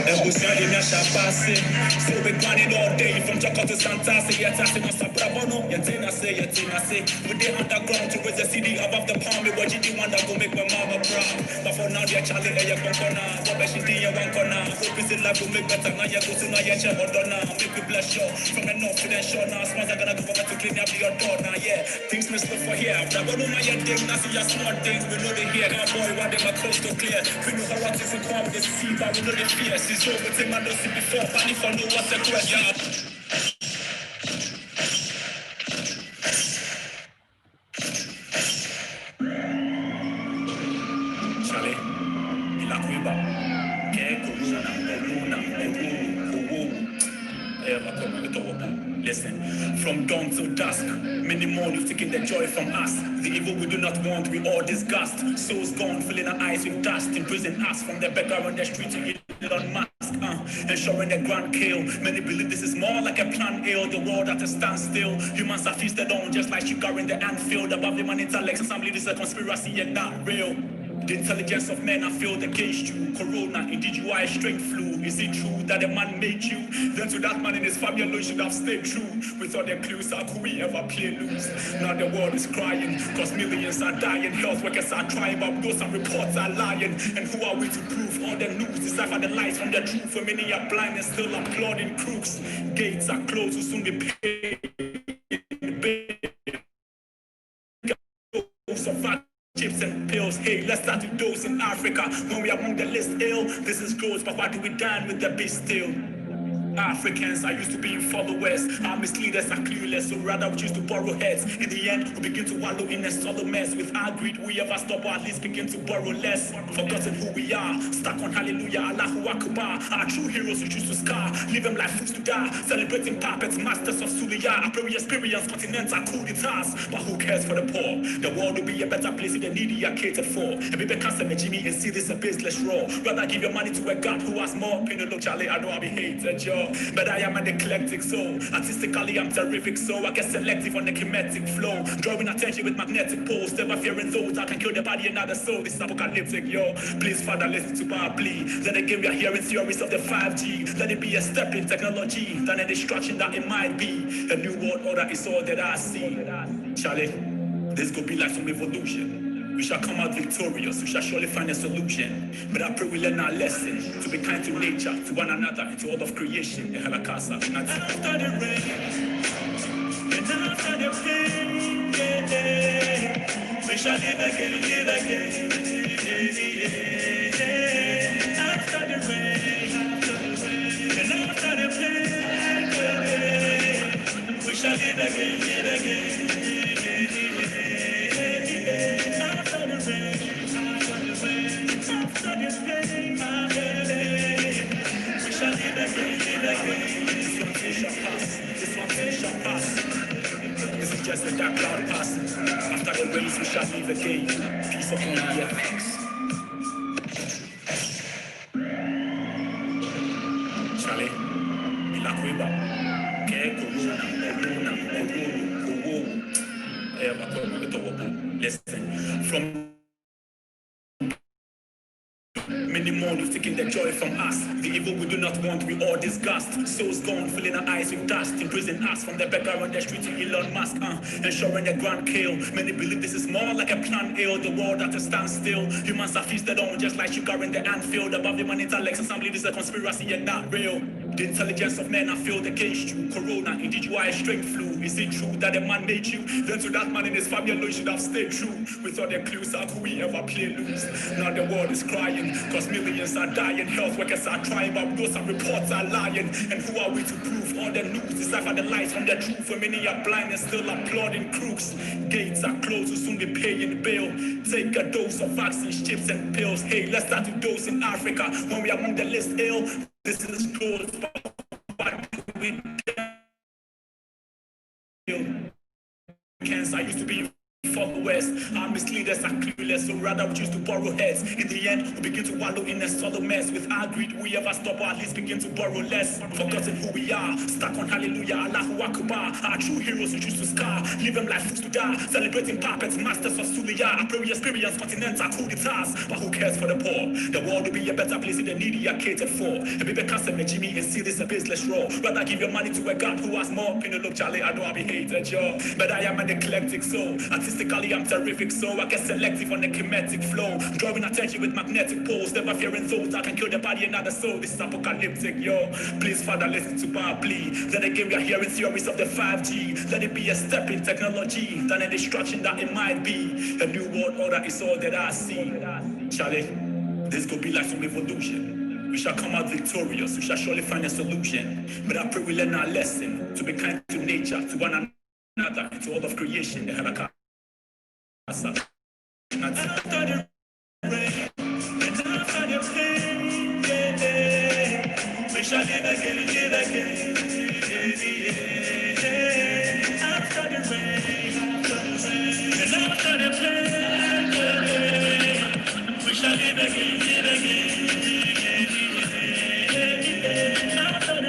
And we said in a passing. So we grinding all day from Jacko to Santa. Say, yet I say, Masa Bravono, Yatina say. We did underground to raise the city above the palm. What you do want to go make my mama proud. But for now, they're Charlie, a corner. What I should do, one corner. Hope is in life will make better. Now, you go to Naya Chabodona. Make me bless you. From the north to the shore now. Smells are gonna go over to clean up your door now. Yeah, things must look for here. Now, go to my thing. That's your smart things. We know they hear. Now, boy, what they my close to clear. We know how what is to come with the sea. But we know the fear. She's over to my nose before. Funny for no what's the question. Listen, from dawn till dusk, many mourn, you've taken the joy from us. The evil we do not want, we all disgust. Souls gone, filling our eyes with dust. Imprison us from the beggar on the street to Elon Musk. Ensuring the grand kill. Many believe this is more like a planned ill. The world at a standstill. Humans are feasted on just like sugar in the Anfield. Above the man intellects, and some believe this is a conspiracy and not real. The intelligence of men are filled against you. Corona, indeed you are a strange flu. Is it true that a man made you? Then to that man in his family alone should have stayed true. With all the clues, how could we ever play loose? Now the world is crying, cause millions are dying. Health workers are trying, but those and reports are lying. And who are we to prove? All the news decipher the lies from the truth. For many are blind and still applauding crooks. Gates are closed, will soon be paid. Chips and pills, hey, let's start to dose in Africa. When we are among the list ill, this is gross, but why do we dine with the beast still? Africans are used to being followers. Our misleaders are clueless, so rather we choose to borrow heads. In the end, we begin to wallow in a solid mess. With our greed, we ever stop or at least begin to borrow less. Forgotten who we are, stuck on hallelujah, Allahu Akbar. Our true heroes who choose to scar, live them like fools to die. Celebrating puppets, masters of Suliya. I pray we experience continental coup d'etats. But who cares for the poor? The world will be a better place if the needy are catered for. And people can't say Jimmy and see this a baseless raw. Rather give your money to a God who has more. Pinot, look, Charlie, I know I'll be hated, yo. But I am an eclectic soul. Artistically, I'm terrific, so I get selective on the kinetic flow. Drawing attention with magnetic poles. Never fearing those that can kill the body and not the soul. This is apocalyptic, yo. Please, Father, listen to my plea. Then again, we are hearing theories of the 5G. Let it be a step in technology, than a distraction that it might be. A new world order is all that I see. Charlie, this could be like some revolution. We shall come out victorious, we shall surely find a solution. But I pray we learn our lesson, to be kind to nature, to one another, and to all of creation. Ehalakasa. And after the rain, and after the pain, we shall live again, After the rain, and after the pain, we shall live again, This is just a dark cloud passing. After the rains, we shall leave again. Peace upon the earth. Charlie, Ilakweba, listen, from many more you've taken the joy from us. The evil we do not want, we all disgust. Souls gone, filling our eyes with dust. Imprison us from the beggar on the street to Elon Musk. Ensuring the grand kill. Many believe this is more like a planned ill. The world at a standstill. Humans are feasted on just like sugar in the Anfield. Above the man intellects, and some believe this is a conspiracy and not real. The intelligence of men are filled against you. Corona, indeed you are a strange flu. Is it true that a man made you? Then to that man in his family alone should have stayed true. With all the clues, how could we ever play loose? Now the world is crying, cause millions are dying. Health workers are trying, but those and reports are lying. And who are we to prove? All the news decipher the lies from the truth. For many are blind and still applauding crooks. Gates are closed, will soon be paying bail. Take a dose of vaccines, chips and pills. Hey, let's start to dose in Africa. When we are among the list ill, this is close, but we cancer used to be followers. Our misleaders are clueless, so rather we choose to borrow heads. In the end, we begin to wallow in a solo mess. With our greed, we ever stop or at least begin to borrow less. Forgotten who we are, stuck on hallelujah, Allahu Akbar. Our true heroes we choose to scar, live them life to die. Celebrating puppets, masters of Sulia. I pray we experience continental coup d'etats. But who cares for the poor? The world will be a better place if the needy are catered for. And baby custom and Jimmy and see this a baseless raw. Rather give your money to a God who has more. You know, look, Charlie, I know I'll be hated, yo. But I am an eclectic soul. Artistically, I'm terrific, so I get selective on the kinetic flow. Drawing attention with magnetic poles, never fearing those that can kill the body and not the soul. This is apocalyptic, yo. Please, Father, listen to my plea. Then again, we are hearing theories of the 5G. Let it be a step in technology, than a destruction that it might be. A new world order is all that I see. Charlie, this could be like some evolution. We shall come out victorious, we shall surely find a solution. But I pray we learn our lesson, to be kind to nature, to one another, and to all of creation. Ehalakasa. And after the rain, and after the pain, we shall live again, after the rain, and after the pain, we shall live again, after the rain, after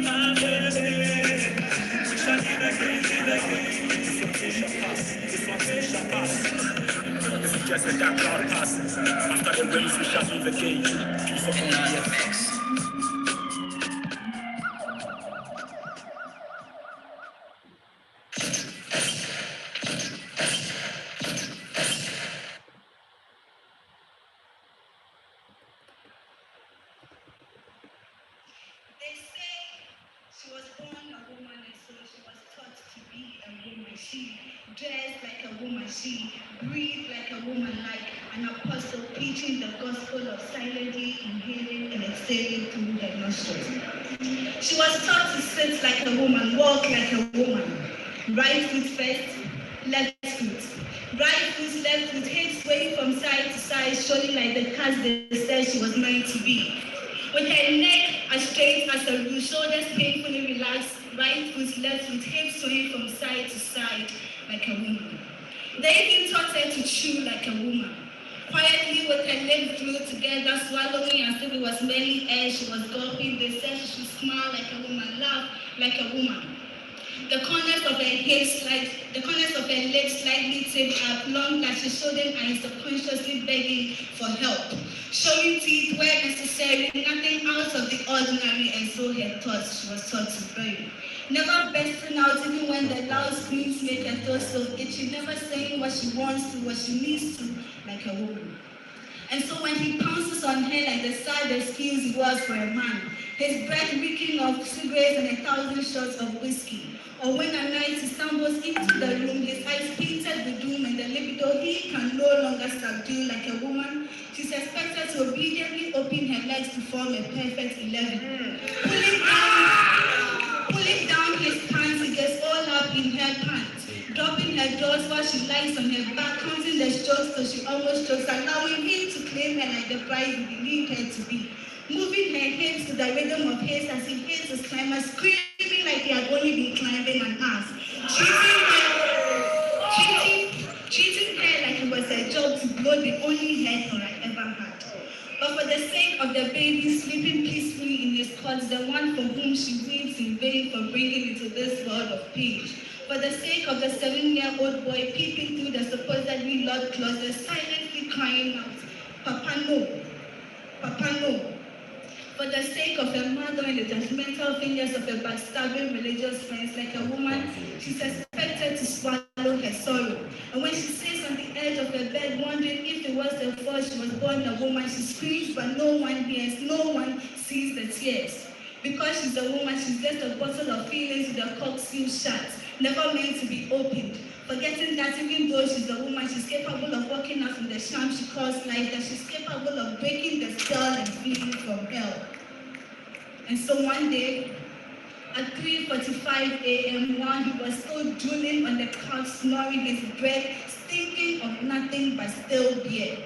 the pain, we shall live again. This one shall pass. This is just a dark cloud passes. After the rains, we shall live again. Peace upon the earth. They say she was born a woman and so she was taught to be a woman. She dressed like a woman. She breathed like a woman, like an apostle preaching the gospel of silently inhaling and exhaling through her nostrils. She was taught to sit like a woman, walk like a woman. Right foot first, left foot. Right foot, left foot, hips swaying from side to side, showing like the cast they said she was meant to be. With her neck as straight as a rule, shoulders painfully relaxed, right foot, left foot, hips swaying from side to side like a woman. They even taught her to chew like a woman. Quietly with her lips glued together, swallowing as if it was merely air she was gulping, they said she should smile like a woman, laugh like a woman. The corners of her lips slightly tipped up, long that she showed them and subconsciously begging for help. Showing teeth where necessary, nothing out of the ordinary, and so her thoughts she was taught to bury. Never bursting out even when the loud screams make her throat so itchy, never saying what she wants to, what she needs to, like a woman. And so when he pounces on her like the sad excuse he was for a man, his breath reeking of cigarettes and 1,000 shots of whiskey, or when at night he stumbles into the room, his eyes painted with doom and the libido he can no longer subdue like a woman, she's expected to obediently open her legs to form a perfect 11. Pulling down his pants, he gets all up in her pants, dropping her drawers while she lies on her back, counting the strokes till she almost chokes, allowing him to claim her like the bride he believed her to be. Moving her hips to the rhythm of his as he hates his climber, screaming like he had only been climbing an ass. Treating her like it was her job to blow the only hair I ever had. But for the sake of the baby sleeping peacefully in his cots, the one for whom she weeps in vain for bringing into this world of pain. For the sake of the 7-year-old boy peeping through the supposedly locked closet, silently crying out, "Papa, no. Papa, no." For the sake of her mother and the judgmental fingers of her backstabbing religious friends, like a woman, she's expected to swallow her sorrow. And when she sits on the edge of her bed, wondering if it was her fault she was born a woman, she screams, but no one hears, no one sees the tears. Because she's a woman, she's just a bottle of feelings with a cork sealed shut, never meant to be opened. Forgetting that even though she's a woman, she's capable of walking out from the sham she calls life, that she's capable of breaking the spell and fleeing from hell. And so one day, at 3:45 a.m., while he was still drooling on the couch, snoring his breath, thinking of nothing but still beer,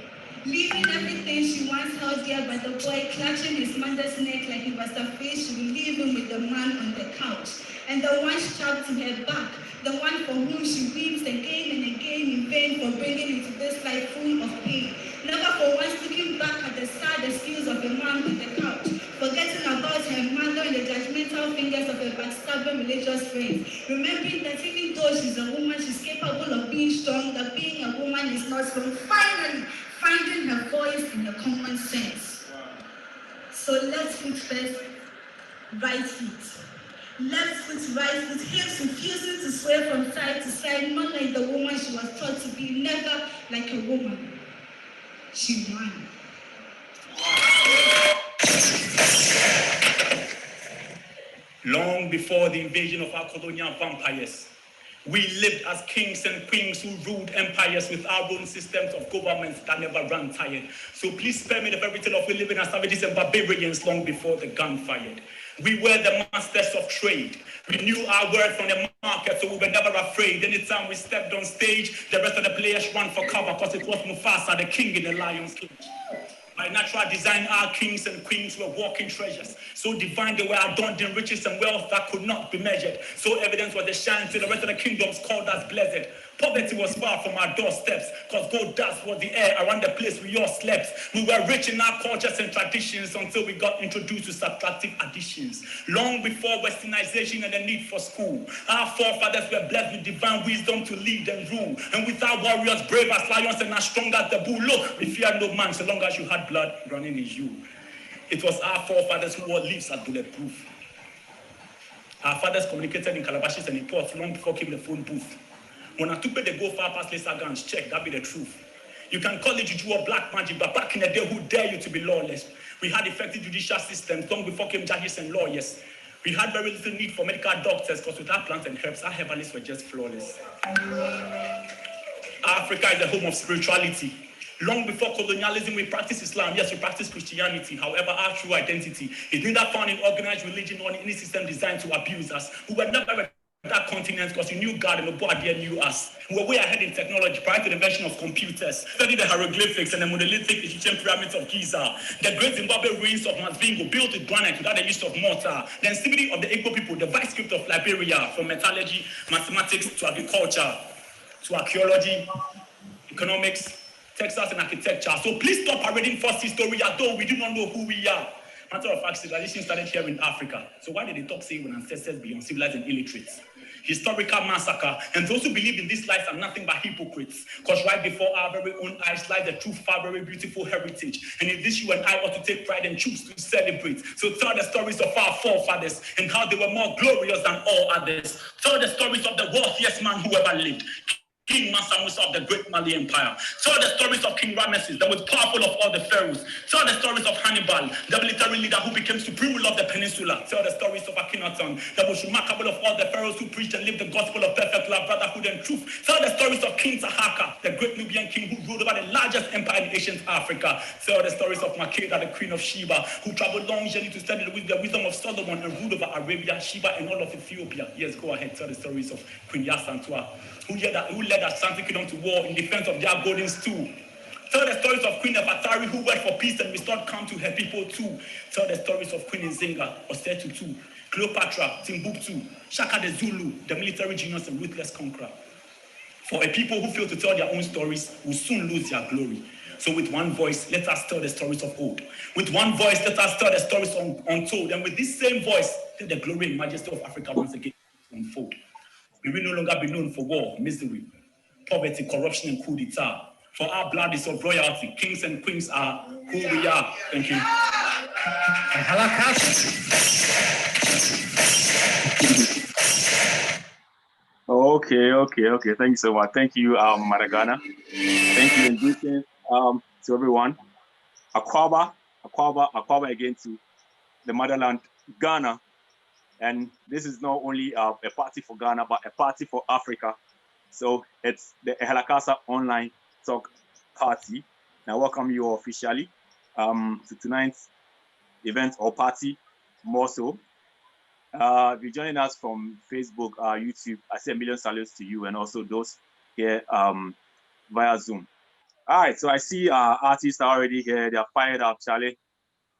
leaving everything she once held dear, but the boy clutching his mother's neck like he was afraid she would leave him with the man on the couch. And the one strapped to her back, the one for whom she weeps again and again in vain for bringing into this life full of pain. Never for once looking back at the sad excuse of a man with the couch, forgetting about her mother and the judgmental fingers of her backstabbing religious friends. Remembering that even though she's a woman, she's capable of being strong, that being a woman is not strong. Finally, finding her voice in her common sense. So left foot first, right foot. Left foot, right foot, hips refusing to sway from side to side, not like the woman she was taught to be, never like a woman. She won. Long before the invasion of our colonial vampires, we lived as kings and queens who ruled empires with our own systems of government that never ran tired. So please spare me the fairy tale of we living as savages and barbarians long before the gun fired. We were the masters of trade. We knew our word from the market, so we were never afraid. Anytime we stepped on stage, the rest of the players ran for cover because it was Mufasa, the king in the lion's cage. By natural design, our kings and queens were walking treasures. So divine they were adorned in riches and wealth that could not be measured. So evidence was the shine till the rest of the kingdoms called us blessed. Poverty was far from our doorsteps, because gold dust was the air around the place we all slept. We were rich in our cultures and traditions until we got introduced to subtractive additions. Long before westernization and the need for school, our forefathers were blessed with divine wisdom to lead and rule. And with our warriors brave as lions and as strong as the bull, look, we feared no man so long as you had blood running in you. It was our forefathers who wore leaves as bulletproof. Our fathers communicated in calabashes and in pots long before came the phone booth. When I took they go far past laser guns, check, that be the truth. You can call it juju or black magic, but back in the day, who dare you to be lawless? We had effective judicial systems long before came judges and lawyers. We had very little need for medical doctors because with our plants and herbs, our herbalists were just flawless. Africa is the home of spirituality. Long before colonialism, we practice Islam. Yes, we practice Christianity. However, our true identity is neither found in organized religion or in any system designed to abuse us. We were never that continent because we knew God and nobody knew us. We were way ahead in technology prior to the invention of computers. Studied the hieroglyphics and the monolithic Egyptian pyramids of Giza. The great Zimbabwe ruins of Masvingo built with granite without the use of mortar. The instability of the Igbo people, the vice script of Liberia, from metallurgy, mathematics to agriculture, to archaeology, economics, textiles and architecture. So please stop parading false history as though we do not know who we are. Matter of fact, civilization started here in Africa. So why did they talk say when ancestors be uncivilized and illiterate? Historical massacre, and those who believe in these lies are nothing but hypocrites. Because right before our very own eyes lies the true, far very beautiful heritage. And in this you and I ought to take pride and choose to celebrate. So tell the stories of our forefathers and how they were more glorious than all others. Tell the stories of the wealthiest man who ever lived, King Mansa Musa of the Great Mali Empire. Tell the stories of King Ramesses, the most powerful of all the pharaohs. Tell the stories of Hannibal, the military leader who became supreme ruler of the peninsula. Tell the stories of Akhenaton, the most remarkable of all the pharaohs who preached and lived the gospel of perfect love, brotherhood, and truth. Tell the stories of King Tahaka, the great Nubian king who ruled over the largest empire in ancient Africa. Tell the stories of Makeda, the queen of Sheba, who traveled long journey to study the wisdom of Solomon and ruled over Arabia, Sheba, and all of Ethiopia. Yes, go ahead. Tell the stories of Queen Yasantua, who led the Asante Kingdom to war in defense of their golden stool. Tell the stories of Queen Nefertari, who worked for peace and restored calm to her people too. Tell the stories of Queen Nzinga, Osetutu, Cleopatra, Timbuktu, Shaka the Zulu, the military genius and ruthless conqueror. For a people who fail to tell their own stories will soon lose their glory. So with one voice, let us tell the stories of old. With one voice, let us tell the stories untold. And with this same voice, let the glory and majesty of Africa once again unfold. We will no longer be known for war, misery, poverty, corruption, and coup d'etat. For our blood is of royalty. Kings and queens are who we are. Thank you. Okay. Thank you so much. Thank you, Maragana. Thank you, and greetings to everyone. Akwaba again to the motherland, Ghana. And this is not only a party for Ghana, but a party for Africa. So it's the Ehalakasa online talk party. I welcome you all officially to tonight's event or party, more so. If you're joining us from Facebook, YouTube, I say a million salutes to you and also those here via Zoom. All right, so I see artists are already here. They are fired up, Charlie.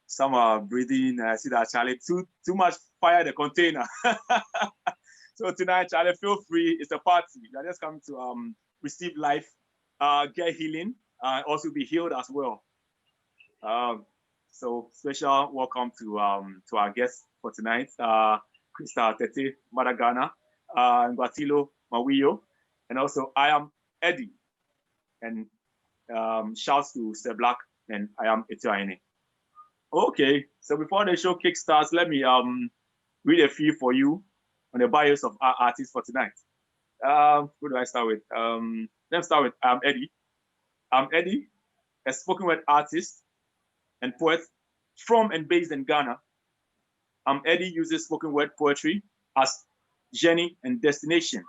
Some are breathing. I see that, Charlie. Too much fire in the container. So tonight, Charlie, feel free. It's a party. You are just coming to receive life, get healing, also be healed as well. So special welcome to our guests for tonight, Krista Tete Madagana, Ngwatilo Mawiyo, and also I am Eddie, and shouts to Sir Black, and I am Etienne. Okay, so before the show kickstarts, let me read a few for you on the bios of our artists for tonight. Who do I start with? Let's start with Eddie. Eddie, a spoken word artist and poet from and based in Ghana. Eddie uses spoken word poetry as journey and destination,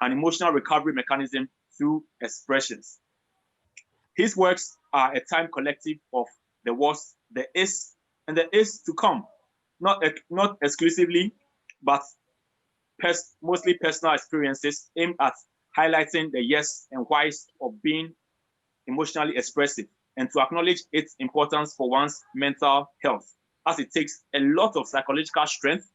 an emotional recovery mechanism through expressions. His works are a time collective of the was, the is, and the is to come, not exclusively, but mostly personal experiences aimed at highlighting the yes and whys of being emotionally expressive and to acknowledge its importance for one's mental health, as it takes a lot of psychological strength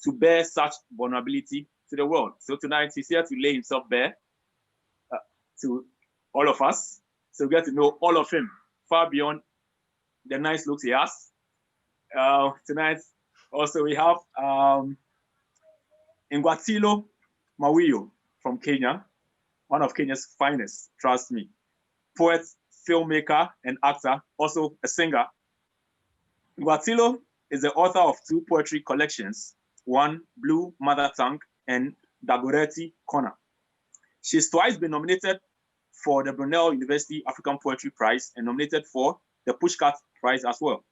to bear such vulnerability to the world. So tonight he's here to lay himself bare to all of us. So we get to know all of him far beyond the nice looks he has. Tonight also we have Ngwatilo Mawiyo from Kenya, one of Kenya's finest, trust me. Poet, filmmaker, and actor, also a singer. Ngwatilo is the author of 2 poetry collections, one Blue Mother Tongue and Dagoretti Corner. She's twice been nominated for the Brunel University African Poetry Prize and nominated for the Pushcart Prize as well.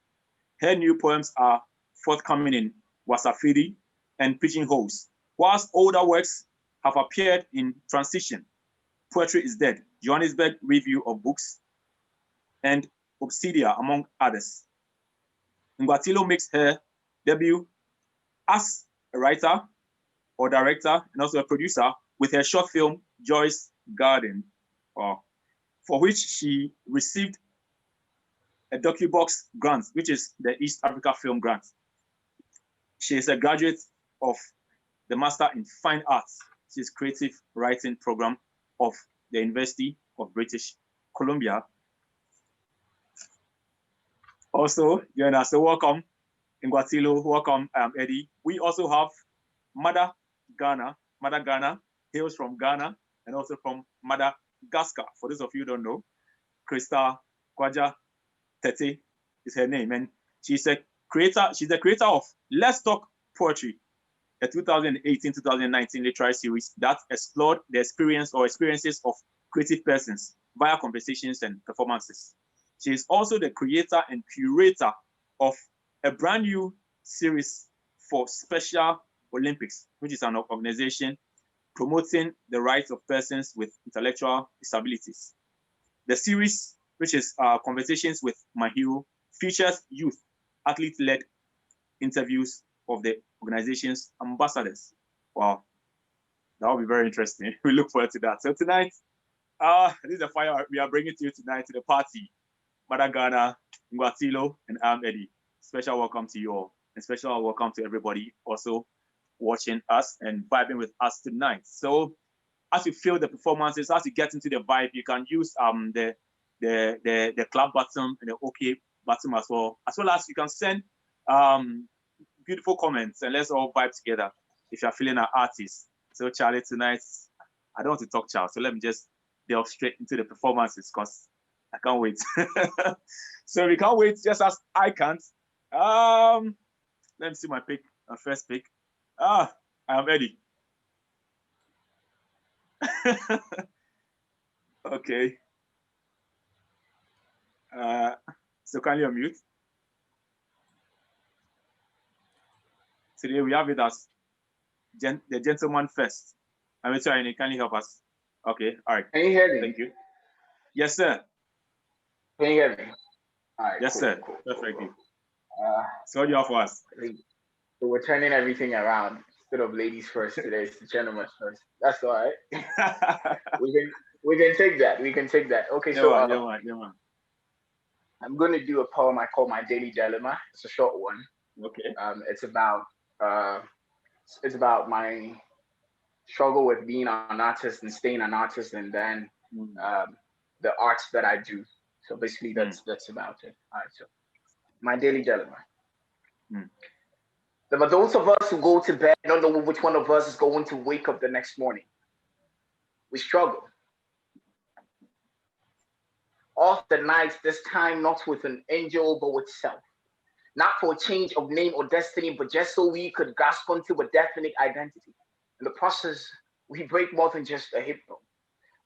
Her new poems are forthcoming in Wasafiri and Pigeonholes, whilst older works have appeared in Transition, Poetry is Dead, Johannesburg Review of Books, and Obsidia, among others. Ngwatilo makes her debut as a writer or director and also a producer with her short film Joy's Garden, for which she received a DocuBox grant, which is the East Africa Film Grant. She is a graduate of the Master in Fine Arts. She's Creative Writing Program of the University of British Columbia. Also, join us. So welcome, Ngwatilo. Welcome, Eddie. We also have Mother Ghana. Mother Ghana hails from Ghana and also from Madagascar. For those of you who don't know, Krista Kwaja Tete is her name, and she's a creator. She's the creator of Let's Talk Poetry, a 2018-2019 literary series that explored the experiences of creative persons via conversations and performances. She is also the creator and curator of a brand new series for Special Olympics, which is an organization promoting the rights of persons with intellectual disabilities. The series, which is Conversations with My Hero, features youth, athlete-led interviews of the organization's ambassadors. Wow, that will be very interesting. We look forward to that. So tonight, this is the fire we are bringing to you tonight to the party. Madagana, Ngwatilo, and Eddie. Special welcome to you all, and special welcome to everybody also watching us and vibing with us tonight. So as you feel the performances, as you get into the vibe, you can use the clap button and the OK button as well as you can send beautiful comments and let's all vibe together if you're feeling an artist. So Charlie, tonight, I don't want to talk, Charlie, so let me just delve straight into the performances because I can't wait. So we can't wait just as I can't. Let me see my pick, my first pick. I am ready. Okay. So can you unmute? Today we have it as the gentleman first. I'm sorry, can you help us? Okay, all right. Can you hear me? Thank you. Yes, sir. Can you hear me? All right. Yes, cool, sir. Cool, Perfectly. Cool. So what do you have for us? So we're turning everything around. Instead of ladies first today, it's the gentlemen first. That's all right. We can take that. We can take that. Okay, so Yeah. I'm going to do a poem I call My Daily Dilemma. It's a short one. Okay. Uh, it's about my struggle with being an artist and staying an artist, and then the arts that I do. So basically, that's about it. All right. So my daily dilemma. There are those of us who go to bed, don't know which one of us is going to wake up the next morning. We struggle. Off the nights, this time not with an angel, but with self. Not for a change of name or destiny, but just so we could grasp onto a definite identity. In the process, we break more than just a hip bone.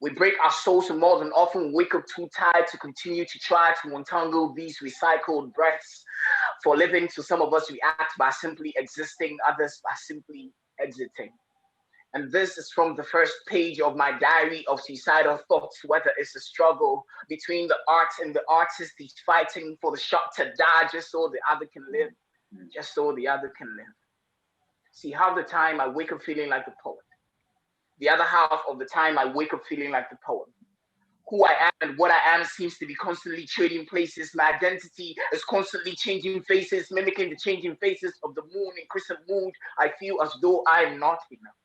We break our souls more than often wake up too tired to continue to try to untangle these recycled breaths. For living, to some of us react by simply existing, others by simply exiting. And this is from the first page of my diary of suicidal thoughts, whether it's a struggle between the arts and the artist, he's fighting for the shot to die just so the other can live, just so the other can live. See, half the time I wake up feeling like the poet. The other half of the time I wake up feeling like the poet. Who I am and what I am seems to be constantly trading places. My identity is constantly changing faces, mimicking the changing faces of the moon in crescent mood. I feel as though I am not enough.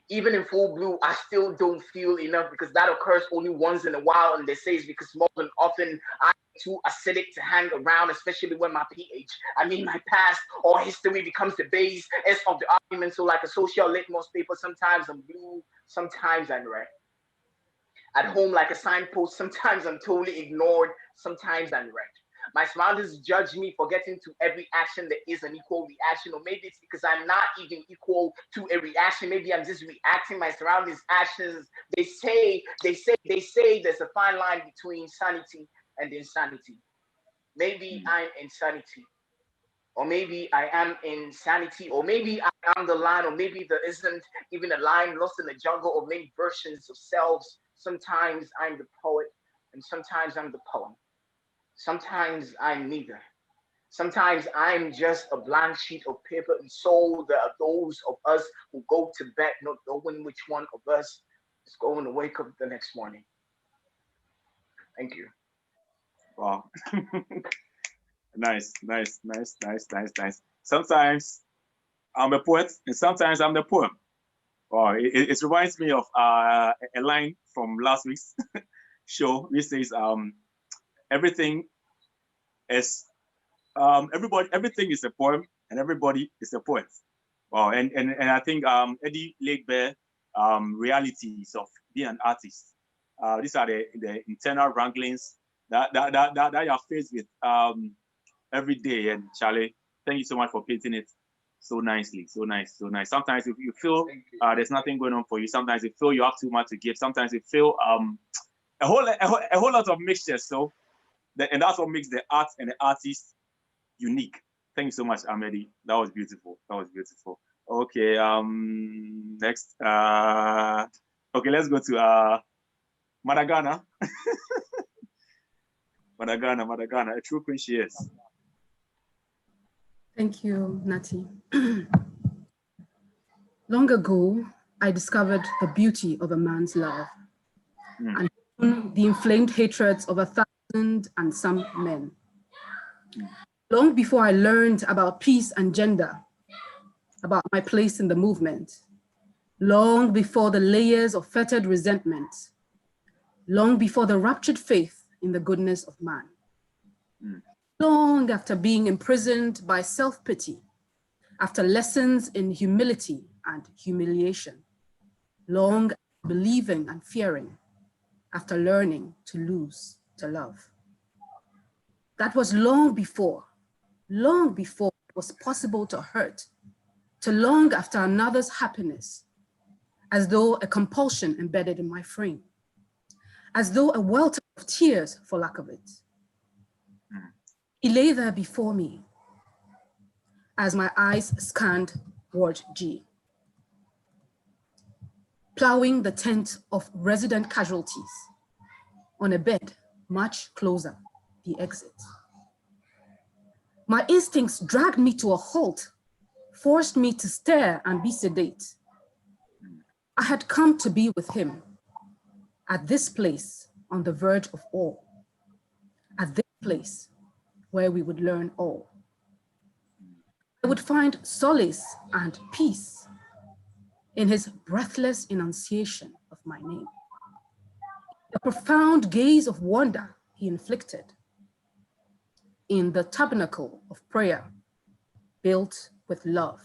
Even in full blue, I still don't feel enough because that occurs only once in a while. And they say it's because more than often I'm too acidic to hang around, especially when my my past or history becomes the base of the argument. So like a social litmus paper, sometimes I'm blue, sometimes I'm red. At home, like a signpost, sometimes I'm totally ignored, sometimes I'm red. My surroundings judge me for getting to every action that is an equal reaction, or maybe it's because I'm not even equal to a reaction. Maybe I'm just reacting my surroundings' actions. They say there's a fine line between sanity and insanity. Maybe I'm insanity, or maybe I am insanity, or maybe I am the line, or maybe there isn't even a line, lost in a jungle of many versions of selves. Sometimes I'm the poet, and sometimes I'm the poem. Sometimes I'm neither. Sometimes I'm just a blank sheet of paper, and so there are those of us who go to bed not knowing which one of us is going to wake up the next morning. Thank you. Wow. Nice. Sometimes I'm a poet, and sometimes I'm the poem. Wow, it reminds me of a line from last week's show, which says, everything is everything is a poem, and everybody is a poet. Wow, and I think Eddie laid bare realities of being an artist. These are the internal wranglings that you're faced with every day. And Charlie, thank you so much for painting it so nicely, so nice. Sometimes if you feel there's nothing going on for you, sometimes you feel you have too much to give, sometimes you feel a whole lot of mixtures. So and that's what makes the art and the artist unique. Thank you so much, Amedi. That was beautiful. Okay, next. Okay, let's go to Madagana. Madagana, a true queen she is. Thank you, Nati. Long ago, I discovered the beauty of a man's love and the inflamed hatreds of 1,000 and some men. Long before I learned about peace and gender, about my place in the movement, long before the layers of fettered resentment, long before the raptured faith in the goodness of man. Long after being imprisoned by self-pity, after lessons in humility and humiliation, long after believing and fearing, after learning to lose to love. That was long before it was possible to hurt, to long after another's happiness, as though a compulsion embedded in my frame, as though a welter of tears for lack of it. He lay there before me as my eyes scanned Ward G, plowing the tent of resident casualties on a bed much closer, the exit. My instincts dragged me to a halt, forced me to stare and be sedate. I had come to be with him. at this place on the verge of all, at this place where we would learn all. I would find solace and peace in his breathless enunciation of my name, the profound gaze of wonder he inflicted in the tabernacle of prayer built with love.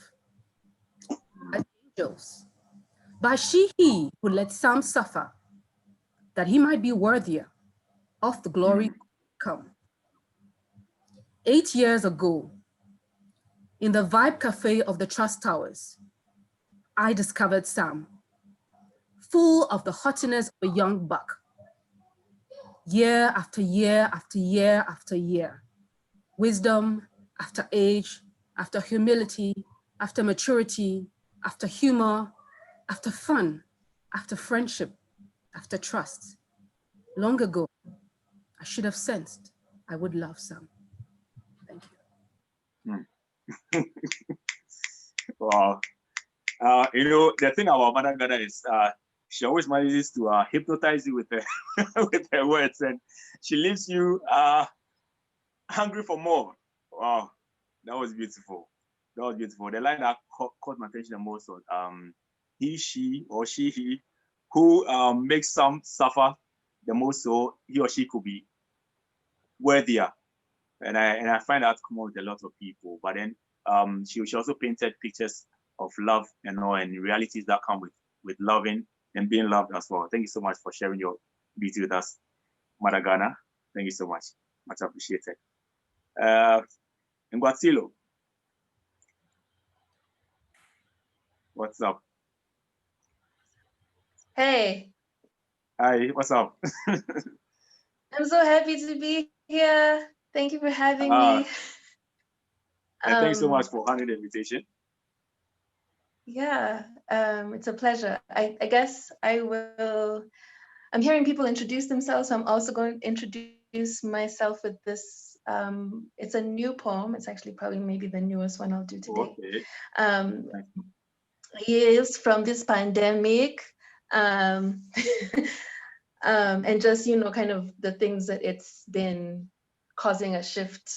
As angels, by he who let some suffer, that he might be worthier of the glory to come. 8 years ago, in the Vibe Cafe of the Trust Towers, I discovered Sam, full of the haughtiness of a young buck. Year after year after year after year, wisdom after age, after humility, after maturity, after humor, after fun, after friendship, after trust. Long ago, I should have sensed I would love Sam. Thank you. Wow. The thing about Mother Ghana is she always manages to hypnotize you with her, with her words, and she leaves you hungry for more. Wow, that was beautiful. That was beautiful. The line that caught my attention the most was he, she, or she, he, who makes some suffer the most, so he or she could be worthier. And I find that common with a lot of people. But then she also painted pictures of love and all, and realities that come with loving and being loved as well. Thank you so much for sharing your beauty with us, Mother Ghana. Thank you so much. Much appreciated. Ngwatilo, what's up? Hey. Hi, what's up? I'm so happy to be here. Thank you for having me. And thanks so much for honoring the invitation. Yeah, it's a pleasure. I guess I'm hearing people introduce themselves, so I'm also going to introduce myself with this. It's a new poem. It's actually probably maybe the newest one I'll do today. Okay. Years from this pandemic. And just, kind of the things that it's been causing a shift,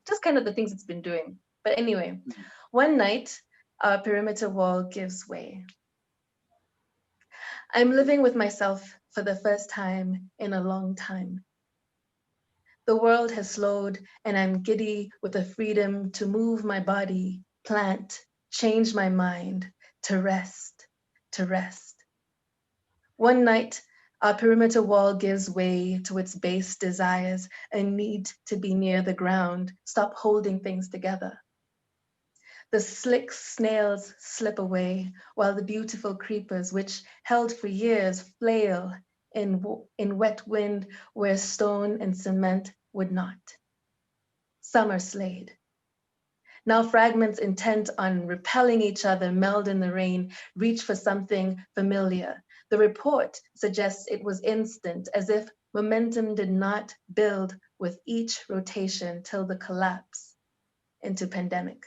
just kind of the things it's been doing. But anyway, one night, our perimeter wall gives way. I'm living with myself for the first time in a long time. The world has slowed and I'm giddy with the freedom to move my body, plant, change my mind, to rest, to rest. One night, our perimeter wall gives way to its base desires, a need to be near the ground, stop holding things together. The slick snails slip away, while the beautiful creepers, which held for years, flail in wet wind where stone and cement would not. Some are slayed. Now fragments intent on repelling each other meld in the rain, reach for something familiar. The report suggests it was instant, as if momentum did not build with each rotation till the collapse into pandemic.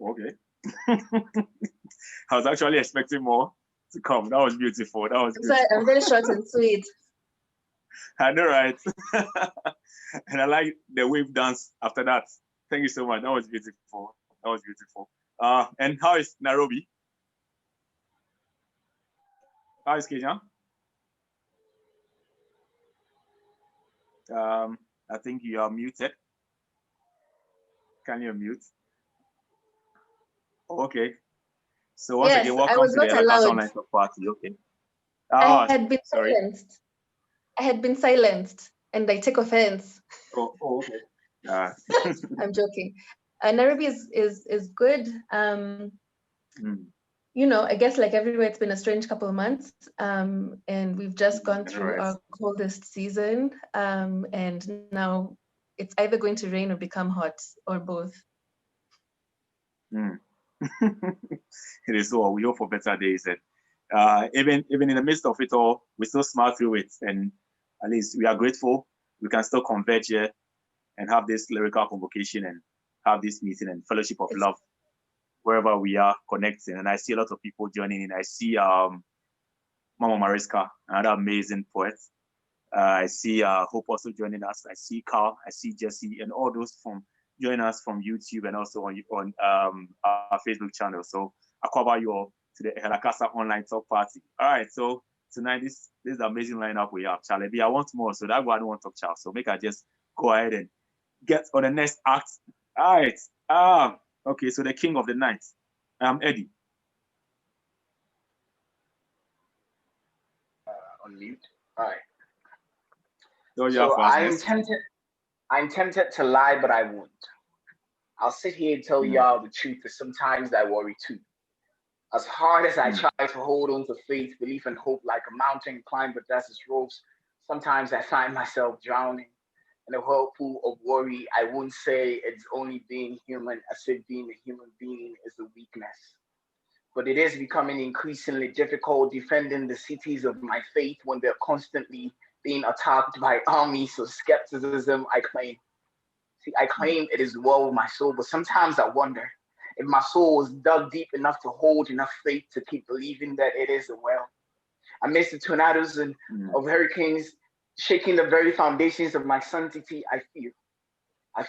Okay. I was actually expecting more to come. That was beautiful. That was beautiful. I'm very short and sweet. I know, right? And I like the wave dance after that. Thank you so much. That was beautiful. That was beautiful. And how is Nairobi? How is Kenya? I think you are muted. Can you mute? Okay. So once again, welcome to the Ehalakasa TalkParty. Okay. I had been silenced. I had been silenced, and I take offense. Oh okay. I'm joking. Nairobi is good. I guess like everywhere, it's been a strange couple of months, and we've just gone through our coldest season, and now it's either going to rain or become hot, or both. It is so. We hope for better days, and even in the midst of it all, we still smile through it, and at least we are grateful. We can still converge here and have this lyrical convocation and have this meeting and fellowship of love wherever we are connecting. And I see a lot of people joining in. I see Mama Mariska, another amazing poet. I see Hope also joining us. I see Carl. I see Jesse, and all those from joining us from YouTube and also on our Facebook channel. So I cover you all to the Ehalakasa online talk party. All right. So tonight, this is the amazing lineup we have. Charlie, I want more, so that's why I don't want to talk, Charles. So make I just go ahead and get on the next act. All right. Okay. So the king of the night, Eddie. On mute. All right. So I'm tempted to lie, but I won't. I'll sit here and tell y'all the truth, but sometimes I worry too. As hard as I try to hold on to faith, belief, and hope like a mountain climb with its ropes, sometimes I find myself drowning in a whirlpool of worry. I won't say it's only being human, as if being a human being is a weakness. But it is becoming increasingly difficult defending the cities of my faith when they're constantly being attacked by armies of skepticism. I claim it is well with my soul, but sometimes I wonder if my soul was dug deep enough to hold enough faith to keep believing that it is a well. Amidst the tornadoes and of hurricanes shaking the very foundations of my sanctity, I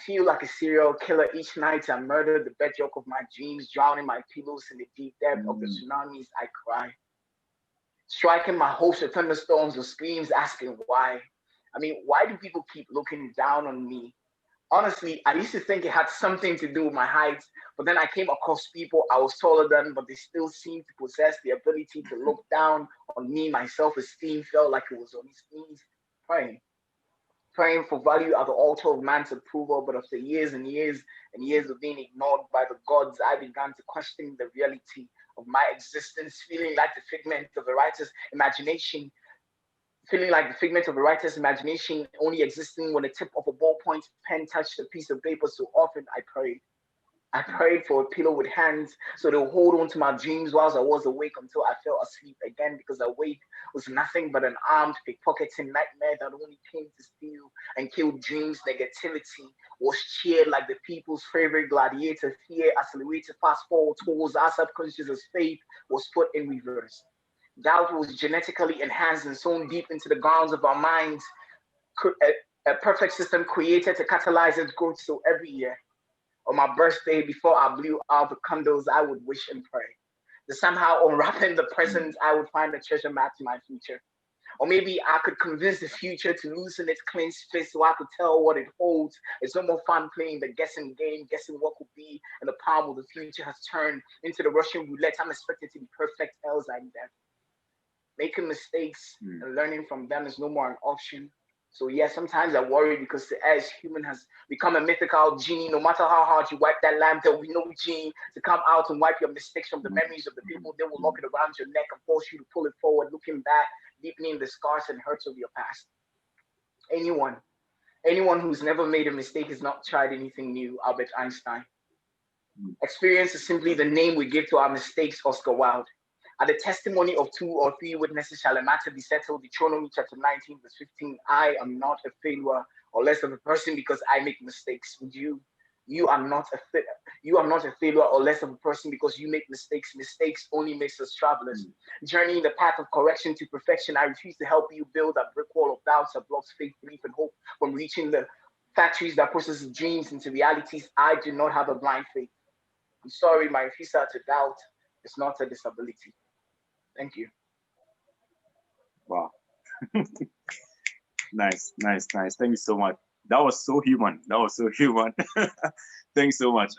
feel like a serial killer each night. I murder the bedrock of my dreams, drowning my pillows in the deep depth of the tsunamis. I cry, striking my hopes with thunderstorms or screams, asking why. I mean, why do people keep looking down on me? Honestly, I used to think it had something to do with my height, but then I came across people I was taller than, but they still seemed to possess the ability to look down on me. My self-esteem felt like it was on its knees, praying for value at the altar of man's approval. But after years and years and years of being ignored by the gods, I began to question the reality of my existence, feeling like the figment of a writer's imagination, only existing when the tip of a ballpoint pen touched a piece of paper. So often I prayed for a pillow with hands so they'll hold on to my dreams whilst I was awake until I fell asleep again, because awake was nothing but an armed pickpocketing nightmare that only came to steal and kill dreams. Negativity was cheered like the people's favorite gladiator. Fear accelerated fast forward towards our subconscious as faith was put in reverse. Doubt was genetically enhanced and sewn deep into the grounds of our minds. A perfect system created to catalyze its growth. So every year, on my birthday, before I blew out the candles, I would wish and pray that somehow unwrapping the present, I would find a treasure map to my future. Or maybe I could convince the future to loosen its clenched fist so I could tell what it holds. It's no more fun playing the guessing game, guessing what could be, and the palm of the future has turned into the Russian roulette. I'm expected to be perfect, else I'm dead. Making mistakes and learning from them is no more an option. So yeah, sometimes I worry because the as human has become a mythical genie. No matter how hard you wipe that lamp, there will be no genie to come out and wipe your mistakes from the memories of the people. They will lock it around your neck and force you to pull it forward, looking back, deepening the scars and hurts of your past. Anyone who's never made a mistake has not tried anything new. Albert Einstein. Experience is simply the name we give to our mistakes. Oscar Wilde. At the testimony of 2 or 3 witnesses shall a matter be settled. Deuteronomy chapter 19, verse 15. I am not a failure or less of a person because I make mistakes. You are not a failure or less of a person because you make mistakes. Mistakes only makes us travelers. Journeying the path of correction to perfection. I refuse to help you build that brick wall of doubts that blocks faith, belief, and hope from reaching the factories that processes dreams into realities. I do not have a blind faith. I'm sorry, my refusal to doubt is not a disability. Thank you. Wow. Nice. Thank you so much. That was so human. Thanks so much.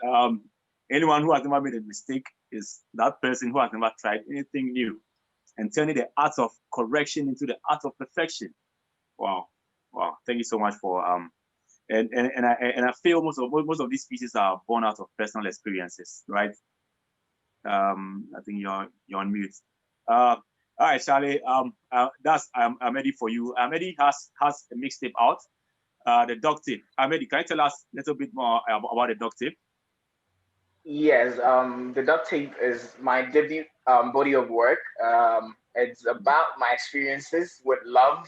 Anyone who has never made a mistake is that person who has never tried anything new and turning the art of correction into the art of perfection. Wow. Thank you so much for and I feel most of these pieces are born out of personal experiences, right? I think you're on mute. All right, Charlie. That's Amedi for you. Amedi has a mixtape out. The Dog Tape. Amedi, can you tell us a little bit more about the Dog Tape? Yes, the Dog Tape is my debut body of work. It's about my experiences with love.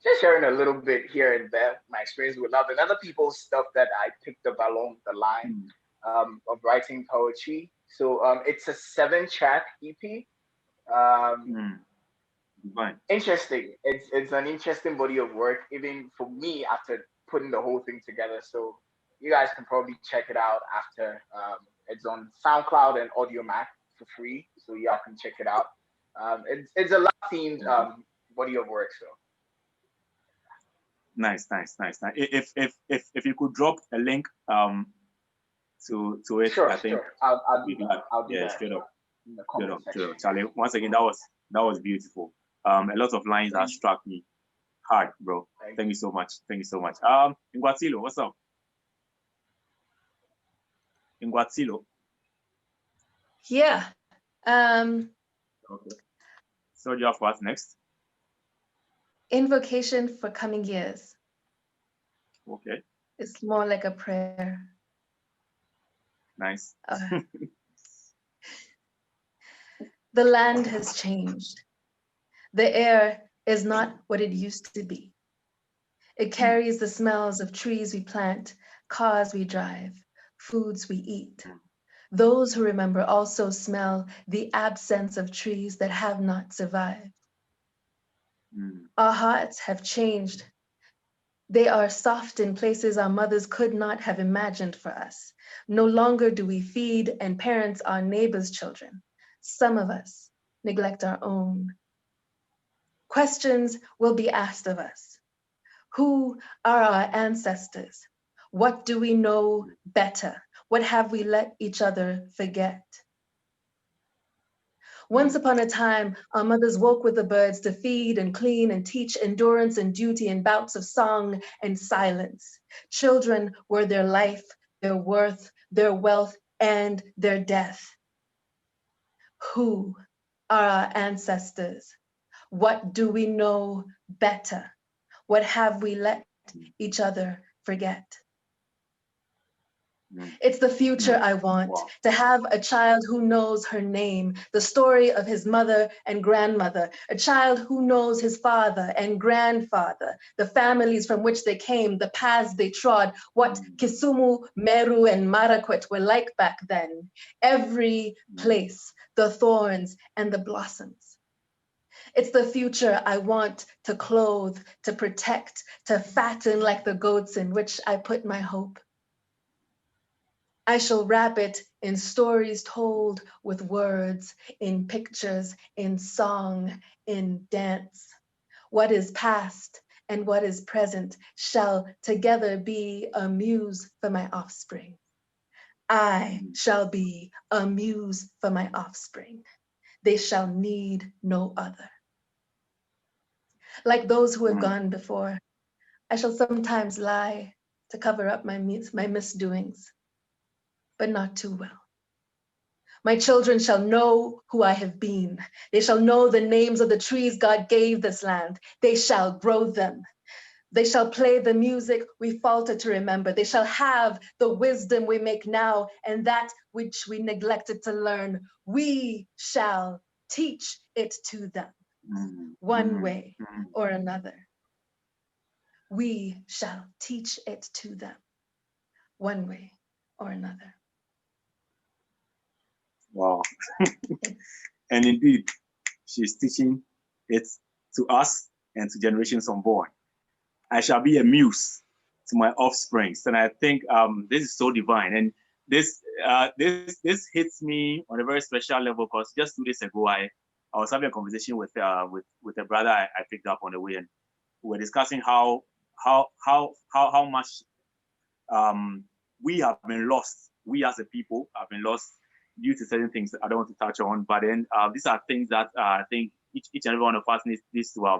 Just sharing a little bit here and there, my experience with love and other people's stuff that I picked up along the line. of writing poetry. So it's a 7-track EP. Divine. Interesting. It's an interesting body of work, even for me after putting the whole thing together. So you guys can probably check it out after. It's on SoundCloud and AudioMac for free, so y'all can check it out. It's a lot themed body of work. So Nice. If you could drop a link to it, sure, I think I'll do that. I'll do that. straight up. In the comment section. Charlie. Once again, that was beautiful. A lot of lines that struck me hard, bro. Thank you so much. Ngwatilo, what's up? Ngwatilo. Yeah. Okay. So you have for us next. Invocation for coming years. Okay. It's more like a prayer. Nice. The land has changed. The air is not what it used to be. It carries the smells of trees we plant, cars we drive, foods we eat. Those who remember also smell the absence of trees that have not survived. Our hearts have changed. They are soft in places our mothers could not have imagined for us. No longer do we feed and parent our neighbors' children. Some of us neglect our own. Questions will be asked of us. Who are our ancestors? What do we know better? What have we let each other forget? Once upon a time, our mothers woke with the birds to feed and clean and teach endurance and duty in bouts of song and silence. Children were their life, their worth, their wealth, and their death. Who are our ancestors? What do we know better? What have we let each other forget? It's the future I want, to have a child who knows her name, the story of his mother and grandmother, a child who knows his father and grandfather, the families from which they came, the paths they trod, what Kisumu, Meru, and Marakwet were like back then. Every place, the thorns and the blossoms. It's the future I want to clothe, to protect, to fatten like the goats in which I put my hope. I shall wrap it in stories told with words, in pictures, in song, in dance. What is past and what is present shall together be a muse for my offspring. I shall be a muse for my offspring. They shall need no other. Like those who have gone before, I shall sometimes lie to cover up my misdoings, but not too well. My children shall know who I have been. They shall know the names of the trees God gave this land. They shall grow them. They shall play the music we falter to remember. They shall have the wisdom we make now and that which we neglected to learn. We shall teach it to them one way or another. We shall teach it to them one way or another. Wow. And indeed, she's teaching it to us and to generations unborn. I shall be a muse to my offspring. And I think this is so divine. And this hits me on a very special level because just 2 days ago, I was having a conversation with a brother I picked up on the way, and we were discussing how much we have been lost. We as a people have been lost due to certain things that I don't want to touch on. But then these are things that I think each and every one of us needs to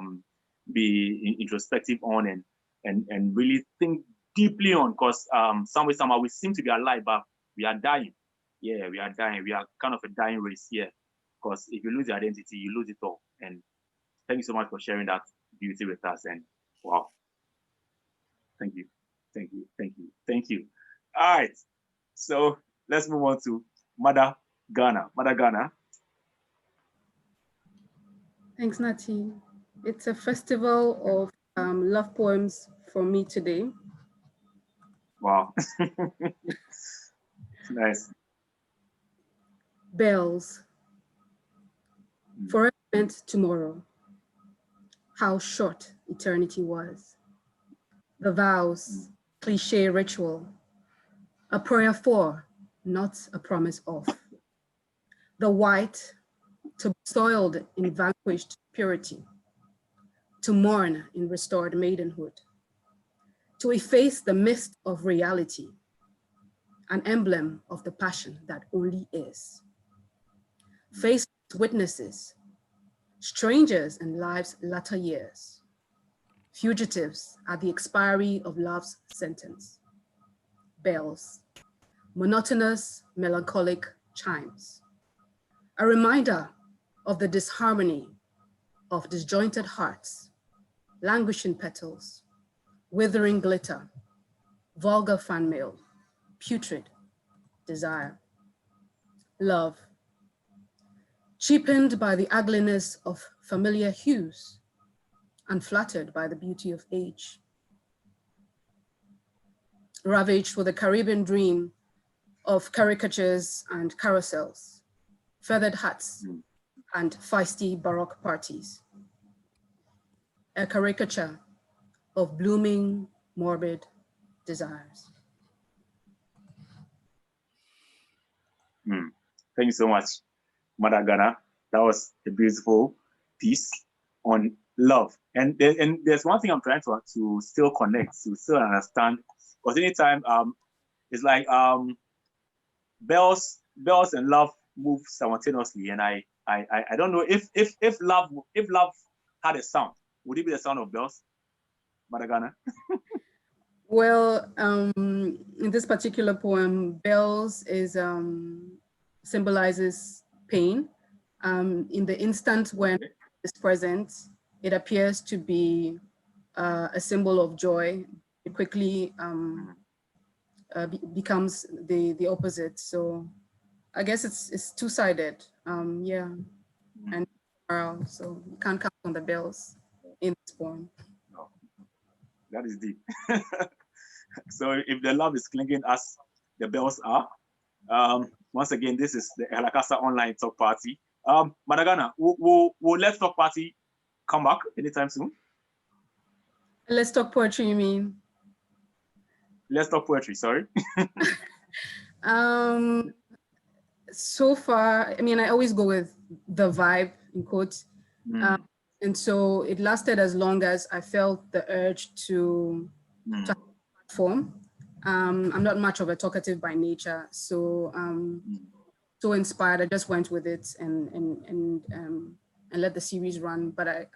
be introspective on and really think deeply on, because some way, somehow we seem to be alive, but we are dying. Yeah, we are dying. We are kind of a dying race here, because if you lose your identity, you lose it all. And thank you so much for sharing that beauty with us. And wow, thank you. All right, so let's move on to Mother Ghana. Thanks, Nati. It's a festival of love poems for me today. Wow. Nice. Bells. Forever meant tomorrow. How short eternity was. The vows, cliche ritual. A prayer for, not a promise of. The white, to be soiled in vanquished purity. To mourn in restored maidenhood. To efface the mist of reality. An emblem of the passion that only is. Face witnesses, strangers in life's latter years, fugitives at the expiry of love's sentence. Bells, monotonous, melancholic chimes. A reminder of the disharmony of disjointed hearts, languishing petals, withering glitter, vulgar fan mail, putrid desire. Love, cheapened by the ugliness of familiar hues, unflattered by the beauty of age. Ravaged with the Caribbean dream of caricatures and carousels, feathered hats and feisty Baroque parties. A caricature of blooming, morbid desires. Thank you so much, Mother Ghana. That was a beautiful piece on love. And there's one thing I'm trying to still connect, to still understand. Because anytime it's like bells and love move simultaneously. And I don't know if love had a sound, would it be the sound of bells, Mother Ghana? Well, in this particular poem, bells is symbolizes pain. In the instant when it's present, it appears to be a symbol of joy. It quickly becomes the opposite. So I guess it's two-sided. Yeah, and so you can't count on the bells in this poem. No, that is deep. So if the love is clinging as the bells are, once again, this is the Ehalakasa online talk party. Mother Ghana, will Let's Talk Party come back anytime soon? Let's Talk Poetry, you mean? Let's Talk Poetry, sorry. So far, I mean, I always go with the vibe, in quotes. And so it lasted as long as I felt the urge to perform. I'm not much of a talkative by nature, so so inspired, I just went with it and let the series run. But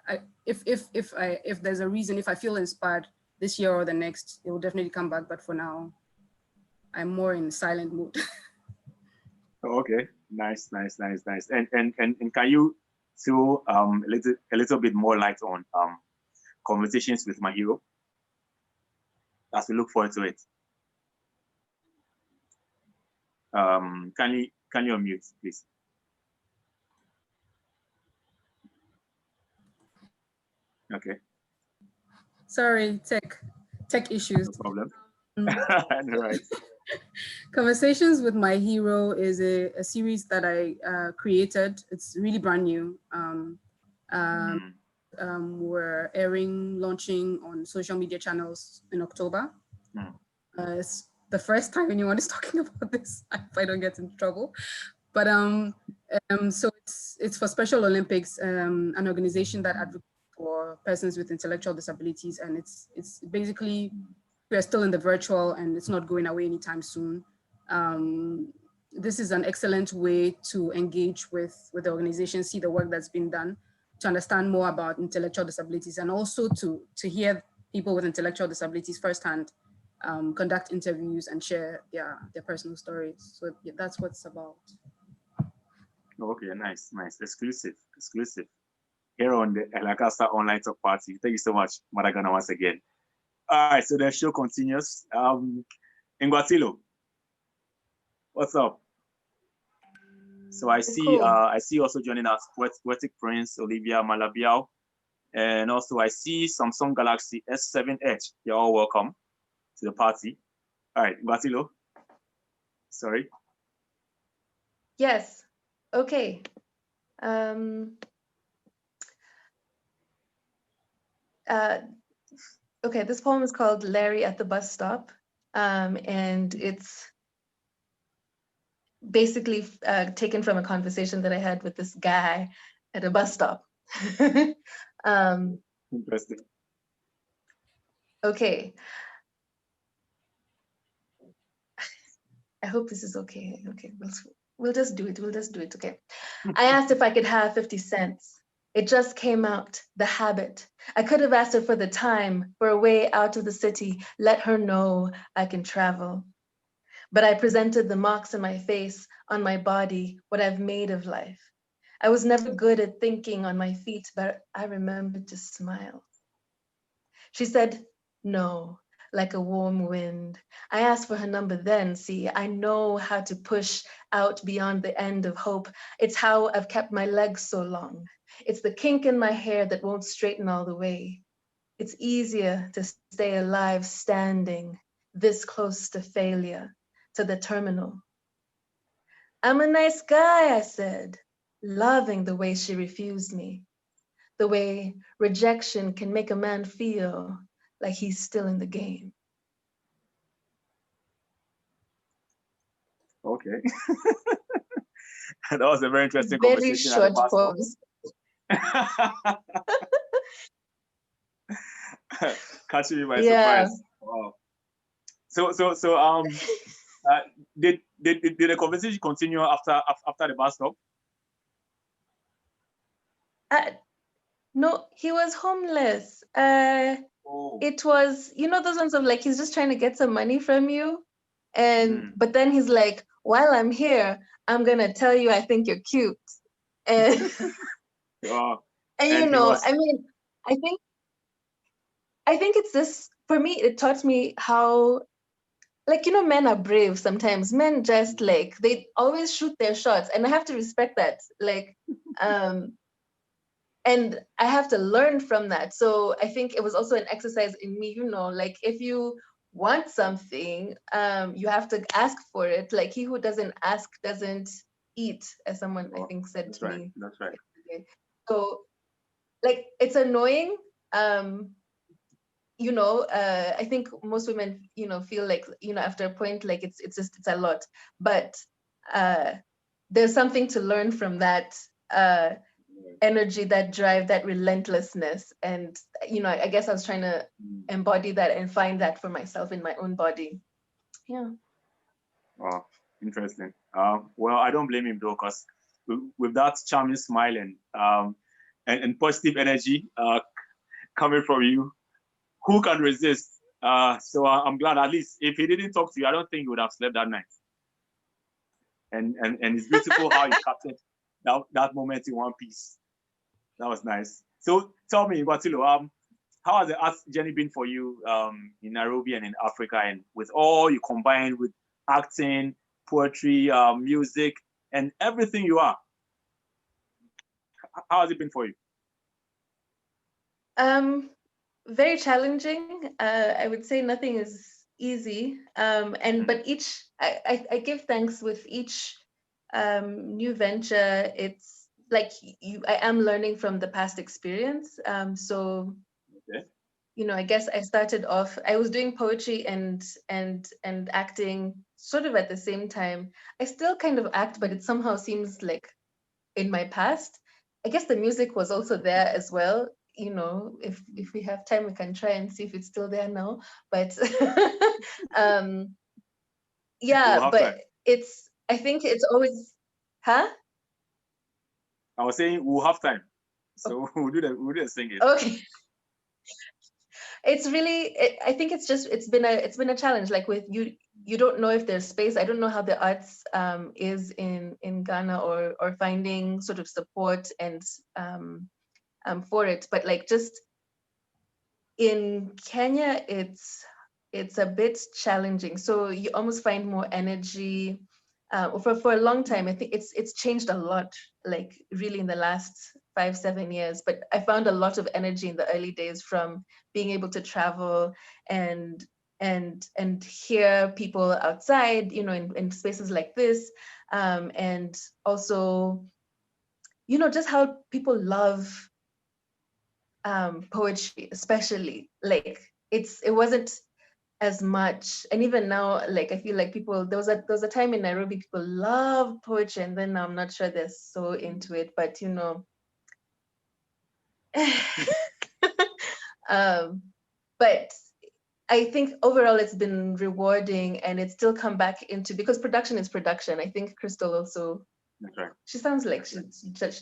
if there's a reason, if I feel inspired this year or the next, it will definitely come back. But for now, I'm more in silent mood. Okay, nice. And can you throw a little bit more light on Conversations with My Hero as we look forward to it? Can you unmute, please? Okay. Sorry, tech issues. No problem. Right. Conversations with My Hero is a series that I created. It's really brand new. We're launching on social media channels in October. It's the first time anyone is talking about this. I hope I don't get into trouble. But so it's for Special Olympics, an organization that advocates for persons with intellectual disabilities, and it's basically, we're still in the virtual and it's not going away anytime soon. This is an excellent way to engage with the organization, see the work that's been done, to understand more about intellectual disabilities, and also to hear people with intellectual disabilities firsthand, conduct interviews and share their personal stories. So yeah, that's what it's about. Okay, nice. Exclusive. Here on the Ehalakasa online talk party. Thank you so much, Mother Ghana, once again. All right, so the show continues. Ngwatilo, what's up? So I see also joining us Poetic Prince, Olivia Malabiao, and also I see Samsung Galaxy S7 Edge. You're all welcome to the party. All right, Ngwatilo. Sorry. Yes. Okay. Okay, this poem is called Larry at the Bus Stop. And it's basically taken from a conversation that I had with this guy at a bus stop. Interesting. Okay. I hope this is okay. Okay, we'll just do it. We'll just do it. Okay. I asked if I could have 50 cents. It just came out, the habit. I could have asked her for the time, for a way out of the city, let her know I can travel. But I presented the marks on my face, on my body, what I've made of life. I was never good at thinking on my feet, but I remembered to smile. She said, no, like a warm wind. I asked for her number then. See, I know how to push out beyond the end of hope. It's how I've kept my legs so long. It's the kink in my hair that won't straighten all the way. It's easier to stay alive standing this close to failure, to the terminal. I'm a nice guy, I said, loving the way she refused me, the way rejection can make a man feel like he's still in the game. Okay. That was a very interesting Very conversation at the short bus stop. pause. Catching me by Yeah. surprise. Wow. Did the conversation continue after the bus stop? No, he was homeless. Oh. It was, you know, those ones of like, he's just trying to get some money from you. But then he's like, while I'm here, I'm gonna tell you I think you're cute. And, Wow. and you And he know, was. I mean, I think it's this, for me, it taught me how, like, you know, men are brave sometimes. Men just like, they always shoot their shots. And I have to respect that. Like, and I have to learn from that. So I think it was also an exercise in me, you know, like if you want something, you have to ask for it. Like he who doesn't ask doesn't eat, as someone I think said That's to right. me. That's right. So like it's annoying. You know, I think most women, you know, feel like, you know, after a point, like it's just, it's a lot. But there's something to learn from that energy, that drive, that relentlessness. And, you know, I guess I was trying to embody that and find that for myself in my own body. Yeah. Wow, interesting. Well, I don't blame him though, because with that charming smile and positive energy coming from you, who can resist? So I'm glad, at least if he didn't talk to you, I don't think he would have slept that night. And it's beautiful how you captured that moment in one piece. That was nice. So tell me, Batilu, how has the art journey been for you in Nairobi and in Africa, and with all you combined with acting, poetry, music, and everything you are? How has it been for you? Very challenging. I would say nothing is easy. But each, I give thanks with each new venture. It's like I am learning from the past experience. So Okay. you know, I guess I started off, I was doing poetry and acting sort of at the same time. I still kind of act, but it somehow seems like in my past. I guess the music was also there as well. You know, if we have time, we can try and see if it's still there now. But yeah, but time. it's, I think it's always, huh? I was saying we'll have time, so we'll do the singing. Okay. It's really, I think it's been a challenge. Like with you don't know if there's space. I don't know how the arts is in Ghana, or finding sort of support and for it. But like just in Kenya, it's a bit challenging. So you almost find more energy. For a long time, I think it's changed a lot, like really in the last 5-7 years. But I found a lot of energy in the early days from being able to travel and and hear people outside, you know, in spaces like this, and also, you know, just how people love poetry, especially. Like it wasn't as much, and even now, like I feel like people, there was a time in Nairobi people love poetry, and then I'm not sure they're so into it, but you know. But I think overall it's been rewarding, and it's still come back into, because production is production. I think Crystal also, That's right. she sounds like she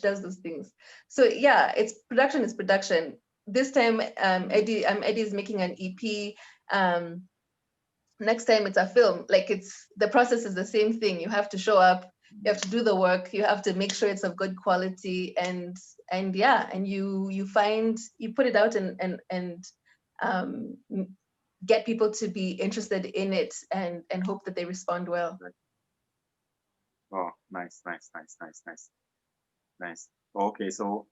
does those things. So yeah, it's production is production. This time, Eddie's making an EP. Next time it's a film. Like the process is the same thing. You have to show up, you have to do the work, you have to make sure it's of good quality, and yeah, and you put it out and um, get people to be interested in it, and hope that they respond well. Oh, nice. Okay, so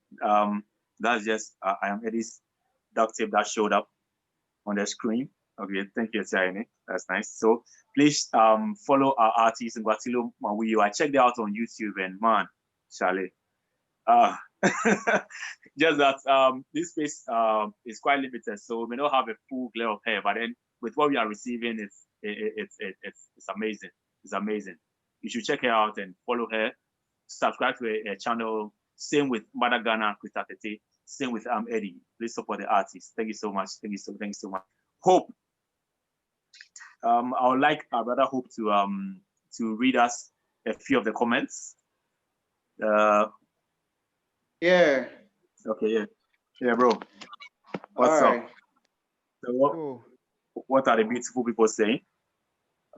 that's just I am Eddie's duct tape that showed up on the screen. Okay, thank you, Tiane. That's nice. So please follow our artist Ngwatilo Mawiyo. I checked it out on YouTube, and man, Charlie. Just that this space is quite limited, so we may not have a full glare of hair, but then with what we are receiving, it's amazing. It's amazing. You should check her out and follow her. Subscribe to her channel. Same with Mother Ghana, Krista Tete. Same with Eddie. Please support the artist. Thank you so much. Thank you so much. Hope. I would like our brother Hope to read us a few of the comments. Yeah. Okay, yeah, bro. What's All right. up? So what are the beautiful people saying?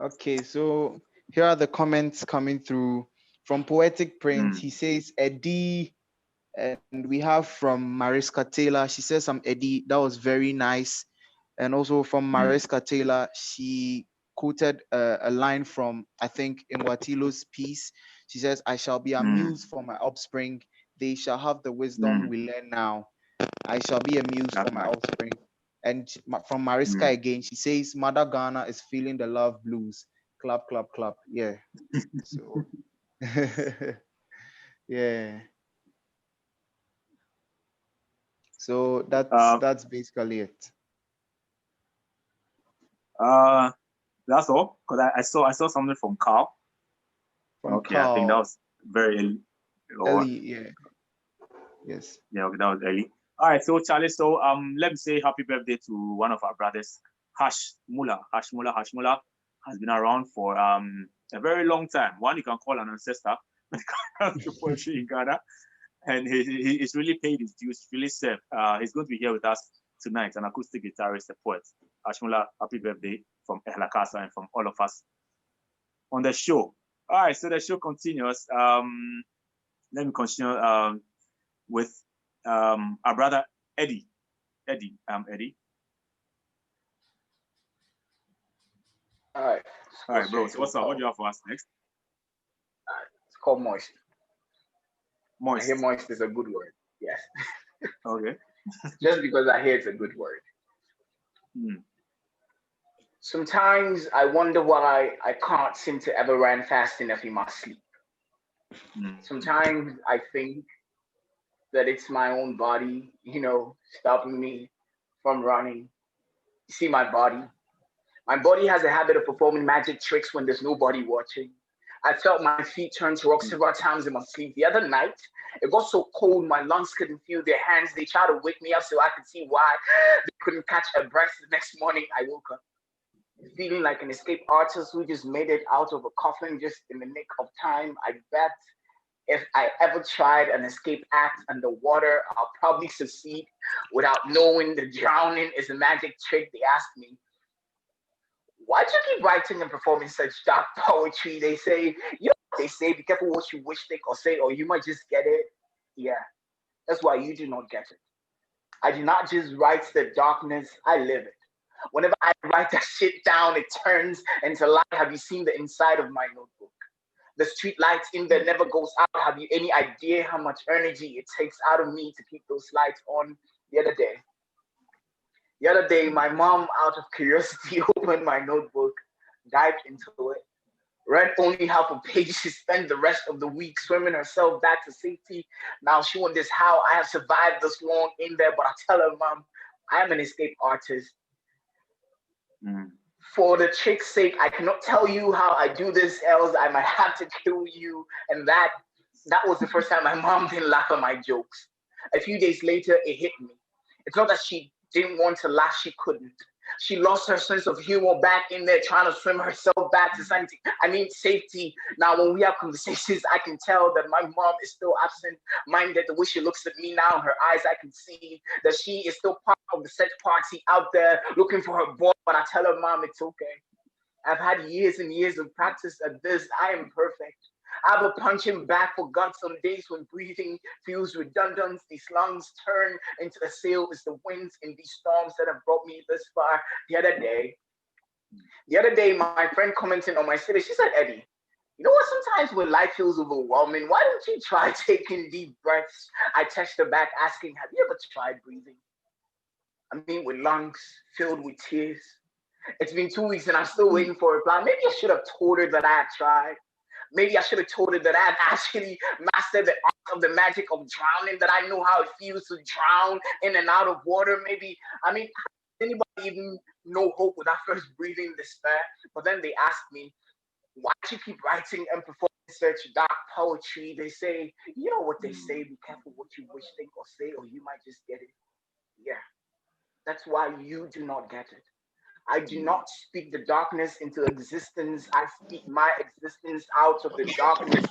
Okay, so here are the comments coming through from Poetic Prince. He says Eddie, and we have from Mariska Taylor. She says Eddie, that was very nice. And also from Mariska Taylor, she quoted a line from, I think, Nwatilo's piece. She says, I shall be a muse for my offspring. They shall have the wisdom we learn now. I shall be a muse for my offspring. And from Mariska again, she says, Mother Ghana is feeling the love blues. Clap, clap, clap. Yeah. So, yeah. So that's basically it. That's all. Because I saw something from Carl. Okay, Carl. I think that was very early. Yeah. Yes. Yeah, okay, that was early. All right, so Charlie, so let me say happy birthday to one of our brothers, Hashmula. Hashmula has been around for a very long time. One you can call an ancestor when it comes to poetry in Ghana, and he's really paid his dues, really served. He's going to be here with us tonight, an acoustic guitarist, a poet. Hashmula, happy birthday from Ehalakasa and from all of us on the show. All right, so the show continues. Let me continue with our brother Eddie. Eddie. All right. All right, bro. So what's up? What do you have for us next? It's called Moist. Moist. I hear moist is a good word. Yes. Okay. Just because I hear it's a good word. Sometimes I wonder why I can't seem to ever run fast enough in my sleep. Sometimes I think that it's my own body, stopping me from running. You see my body? My body has a habit of performing magic tricks when there's nobody watching. I felt my feet turn to rock several times in my sleep. The other night, it got so cold, my lungs couldn't feel their hands. They tried to wake me up so I could see why they couldn't catch a breath. The next morning, I woke up feeling like an escaped artist who just made it out of a coffin just in the nick of time. I bet if I ever tried an escape act underwater, I'll probably succeed without knowing the drowning is a magic trick. They asked me, why do you keep writing and performing such dark poetry? They say, be careful what you wish, think, or say, or you might just get it. Yeah, that's why you do not get it. I do not just write the darkness, I live it. Whenever I write that shit down, it turns into light. Have you seen the inside of my notebook? The street lights in there never goes out. Have you any idea how much energy it takes out of me to keep those lights on? The other The other day, my mom, out of curiosity, opened my notebook, dived into it, read only half a page. She spent the rest of the week swimming herself back to safety. Now she wonders how I have survived this long in there, but I tell her, Mom, I am an escape artist. For the chick's sake, I cannot tell you how I do this, else I might have to kill you. And that was the first time my mom didn't laugh at my jokes. A few days later, it hit me. It's not that she didn't want to laugh, she couldn't. She lost her sense of humor back in there, trying to swim herself back to sanity. I mean, safety. Now, when we have conversations, I can tell that my mom is still absent-minded. The way she looks at me now, her eyes, I can see that she is still part of the search party out there looking for her boy. But I tell her, Mom, it's okay. I've had years and years of practice at this. I am perfect. I have a punching bag for God some days when breathing feels redundant. These lungs turn into a sail. It's the winds in these storms that have brought me this far. The other day, my friend commenting on my status, she said, Eddie, you know what? Sometimes when life feels overwhelming, why don't you try taking deep breaths? I texted her back asking, have you ever tried breathing? I mean, with lungs filled with tears. It's been 2 weeks and I'm still waiting for a reply. Maybe I should have told her that I had tried. Maybe I should have told her that I had actually mastered the art of the magic of drowning, that I know how it feels to drown in and out of water. Maybe, I mean, anybody even know hope without first breathing despair? But then they ask me, why do you keep writing and performing such dark poetry? They say, you know what they say, be careful what you wish, think, or say, or you might just get it. Yeah, that's why you do not get it. I do not speak the darkness into existence. I speak my existence out of the darkness.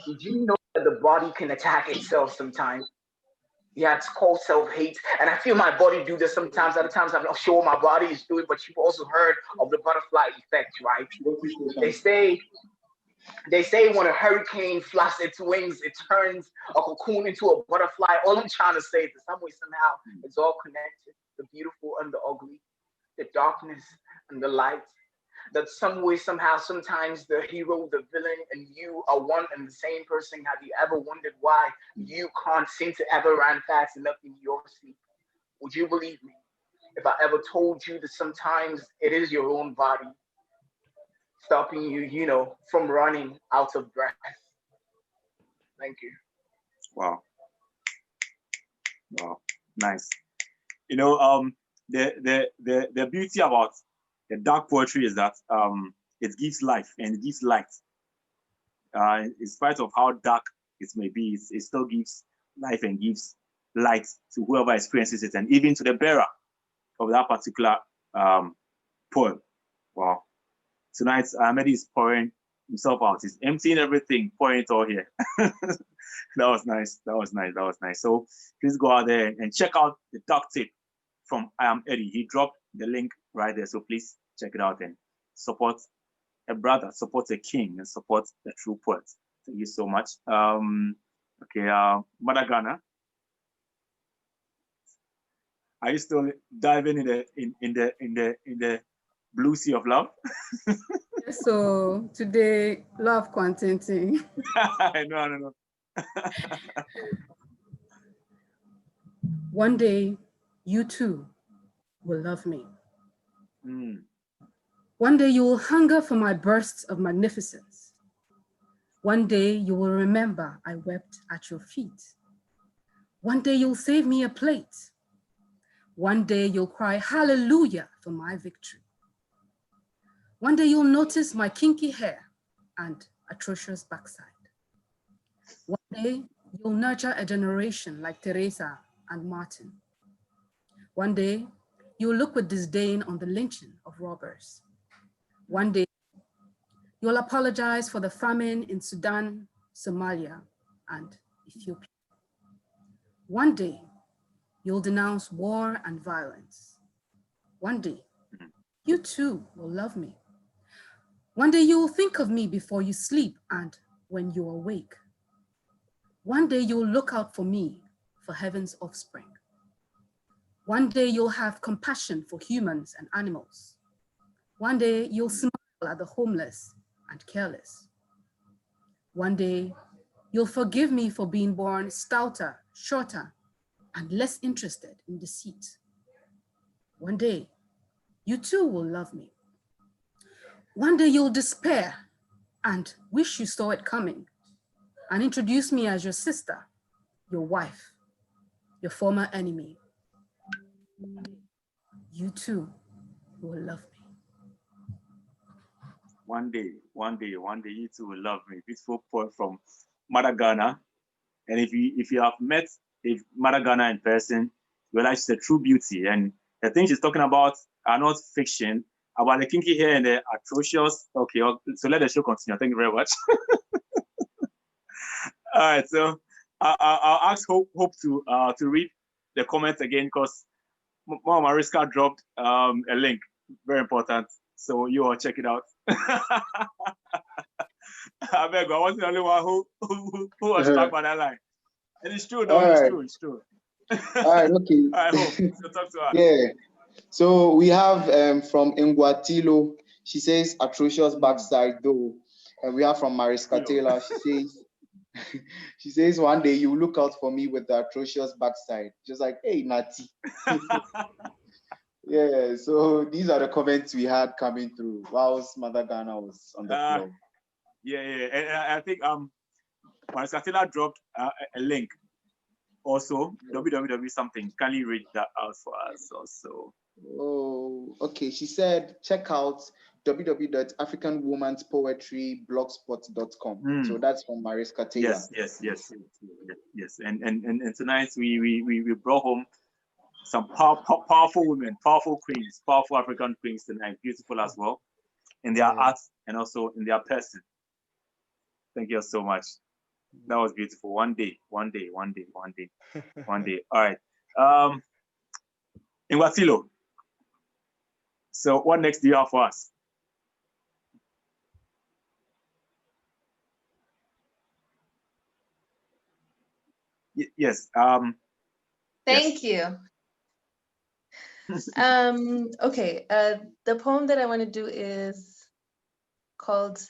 Did you know that the body can attack itself sometimes? Yeah, it's called self-hate. And I feel my body do this sometimes. Other times I'm not sure what my body is doing, but you've also heard of the butterfly effect, right? They say when a hurricane flaps its wings, it turns a cocoon into a butterfly. All I'm trying to say is that some way, somehow, it's all connected. The beautiful and the ugly, the darkness and the light, that some way, somehow, sometimes the hero, the villain, and you are one and the same person. Have you ever wondered why you can't seem to ever run fast enough in your sleep? Would you believe me if I ever told you that sometimes it is your own body stopping you, from running out of breath? Thank you. Wow. Nice. The beauty about the dark poetry is that it gives life and it gives light. In spite of how dark it may be, it still gives life and gives light to whoever experiences it, and even to the bearer of that particular poem. Wow. Tonight, Ahmed is pouring himself out. He's emptying everything, pouring it all here. That was nice. So please go out there and check out the duct tape from I Am Eddie. He dropped the link right there. So please check it out and support a brother, support a king, and support the true poet. Thank you so much. Mother Ghana, are you still diving in the blue sea of love? So today, love contenting. No. One day, you too will love me. One day you will hunger for my bursts of magnificence. One day you will remember I wept at your feet. One day you'll save me a plate. One day you'll cry hallelujah for my victory. One day you'll notice my kinky hair and atrocious backside. One day you'll nurture a generation like Teresa and Martin. One day you'll look with disdain on the lynching of robbers. One day you'll apologize for the famine in Sudan, Somalia, and Ethiopia. One day you'll denounce war and violence. One day you too will love me. One day you will think of me before you sleep and when you awake. One day you'll look out for me, for heaven's offspring. One day you'll have compassion for humans and animals. One day you'll smile at the homeless and careless. One day you'll forgive me for being born stouter, shorter, and less interested in deceit. One day, you too will love me. One day you'll despair and wish you saw it coming and introduce me as your sister, your wife, your former enemy. You too will love me. One day, you too will love me. Beautiful poem from Mother Ghana. And if you have met Mother Ghana in person, you realize she's a true beauty. And the things she's talking about are not fiction, about the kinky hair and the atrocious. Okay, so let the show continue. Thank you very much. All right, so I'll ask Hope to read the comments again, because Mama Mariska dropped a link, very important. So you all check it out. I beg, I wasn't the only one who was struck by that line. And it's true, though. It's true. All right, okay. I hope. So talk to her. Yeah. So we have from Nguatilo. She says atrocious backside though. And we have from Mariska Taylor. She says one day you look out for me with the atrocious backside. Just like, hey, Nati. Yeah. So these are the comments we had coming through whilst Mother Ghana was on the floor. Yeah. And I think Mariska Taylor dropped a link. Also, www something. Can you read that out for us also? Oh, okay. She said, check out www.africanwomanspoetryblogspot.com. So that's from Mariska Taylor. Yes. And tonight we brought home some powerful women, powerful queens, powerful African queens tonight, beautiful as well, in their art and also in their person. Thank you so much. That was beautiful. One day. All right. Nguatilo. So what next do you have for us? Yes. Thank you. Okay. The poem that I want to do is called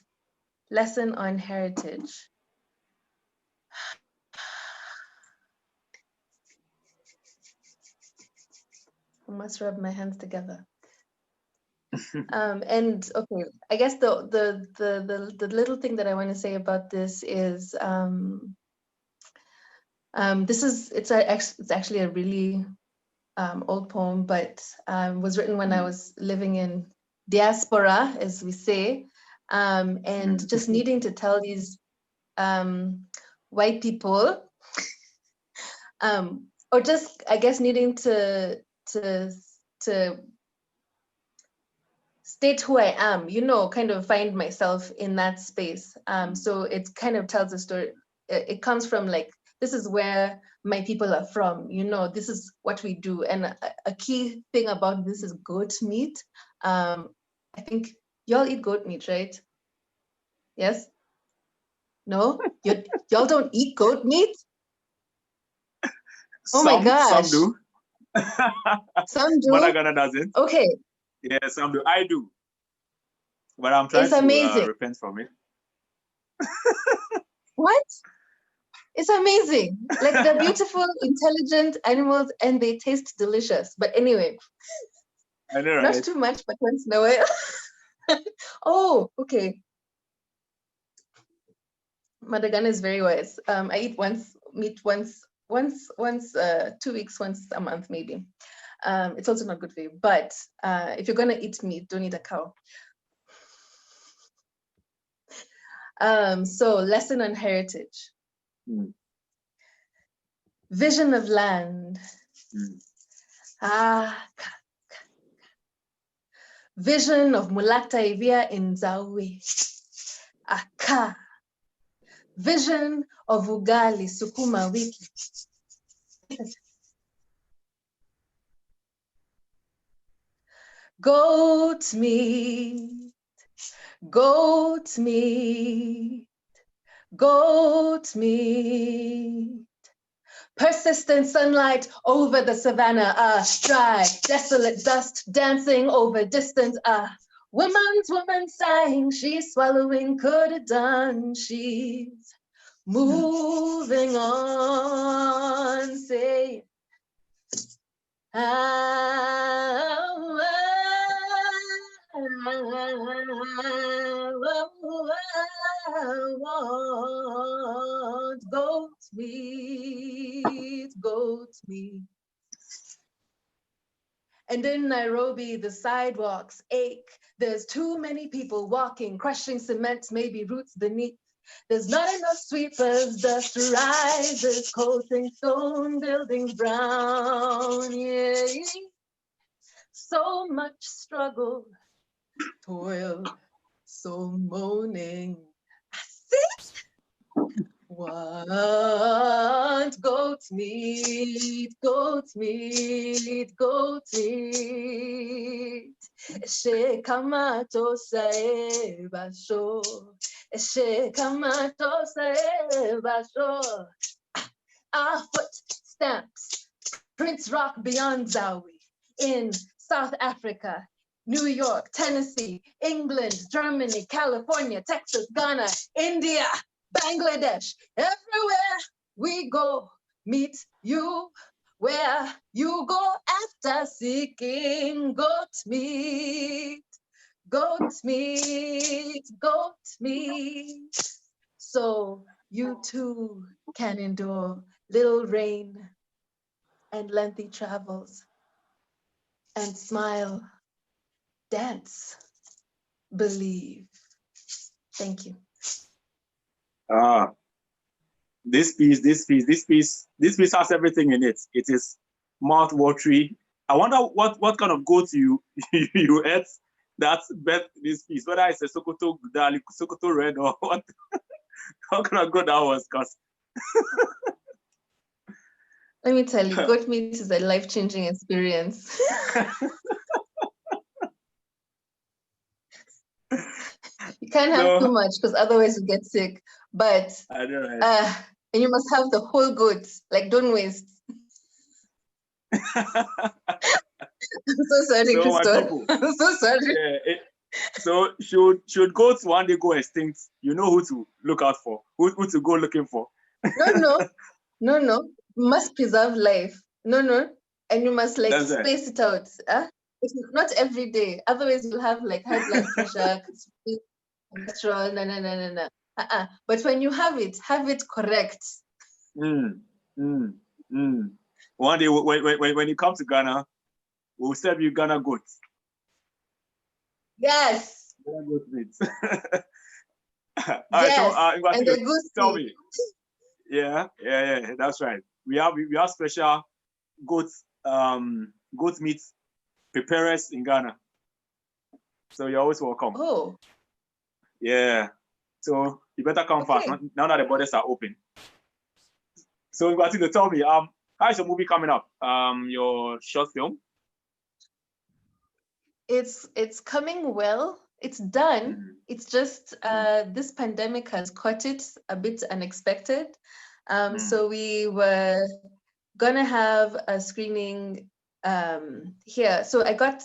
Lesson on Heritage. I must rub my hands together. And okay, I guess the little thing that I want to say about this is it's actually a really old poem, but was written when I was living in diaspora, as we say, and just needing to tell these white people, or just I guess needing to state who I am, kind of find myself in that space. So it kind of tells a story. It comes from like, this is where my people are from, this is what we do. And a key thing about this is goat meat. I think y'all eat goat meat, right? Yes? No? Y'all don't eat goat meat? Oh my gosh. Some do. Some do? Mother Ghana doesn't. Okay. Yeah, some do. I do. But I'm trying to repent from it. What? It's amazing. Like, they're beautiful, intelligent animals, and they taste delicious. But anyway, I know, right? Not too much, but once in a while. Oh, okay. Mother Ghana is very wise. I eat meat once 2 weeks, once a month, maybe. It's also not good for you. But if you're gonna eat meat, don't eat a cow. So lesson on heritage. Vision of land. Vision of Mulata Ivia in Zawi. Aka. Vision of Ugali Sukuma Wiki. Goat meat, goat meat, goat meat. Persistent sunlight over the savannah, dry, desolate dust dancing over distance, woman sighing, she's swallowing, could have done, she's moving on, say, want goat meat, goat meat. And in Nairobi, the sidewalks ache. There's too many people walking, crushing cement, maybe roots beneath. There's not enough sweepers, dust rises, coating stone buildings brown. Yeah. So much struggle, toil, so moaning. I sit, want goat meat, goat meat, goat meat. Shekamato sae basho, shekamato sae basho. Our footsteps, Prince Rock beyond Zawi, in South Africa, New York, Tennessee, England, Germany, California, Texas, Ghana, India, Bangladesh, everywhere we go, meet you where you go after seeking goat meat, goat meat, goat meat. So you too can endure little rain and lengthy travels and smile, dance, believe. Thank you. This piece has everything in it. It is mouth-watery. I wonder what kind of goat you you ate that bet this piece, whether it's a Sokoto Gudali, Sokoto Red, or what. How kind of goat that was, cause Let me tell you, goat meat is a life-changing experience. You can't have too much because otherwise you get sick. But I know, right? And you must have the whole goat. Like, don't waste. I'm so sorry, Crystal. I'm so sorry. Yeah, so should goats one day go extinct, you know who to look out for, who to go looking for. No. You must preserve life. No. And you must like space it out. It's not every day. Otherwise you'll have like high blood pressure, cholesterol, no. But when you have it correct. One day when you come to Ghana, we'll serve you Ghana goats. Yes. Ghana goat meat. Yes. Right, so, and the goose tell me. Yeah, that's right. We have special goat meat preparers in Ghana. So you're always welcome. Oh. Yeah. So you better come fast now that the borders are open. So Ngwatino, tell me, how is your movie coming up? Your short film? It's coming well. It's done. It's just this pandemic has caught it a bit unexpected. So we were gonna have a screening here. So I got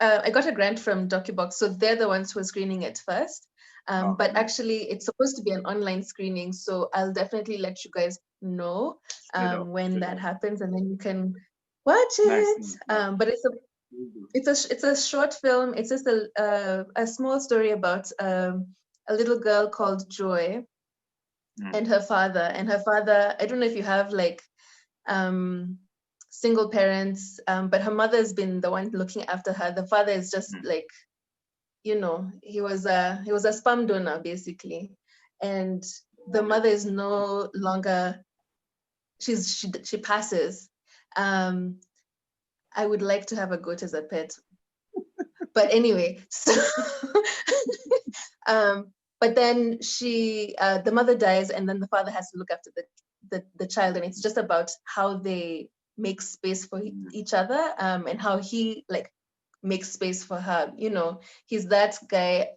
a grant from DocuBox, so they're the ones who are screening it first. But actually, it's supposed to be an online screening, so I'll definitely let you guys know when that happens, and then you can watch it. Nice. But it's a short film. It's just a small story about a little girl called Joy and her father. And her father, I don't know if you have like single parents, but her mother has been the one looking after her. The father is just like, you know, he was a sperm donor basically, and the mother is no longer. She passes. I would like to have a goat as a pet, but anyway. So, but then the mother dies, and then the father has to look after the child, and it's just about how they make space for each other, and how he like makes space for her. You know, he's that guy.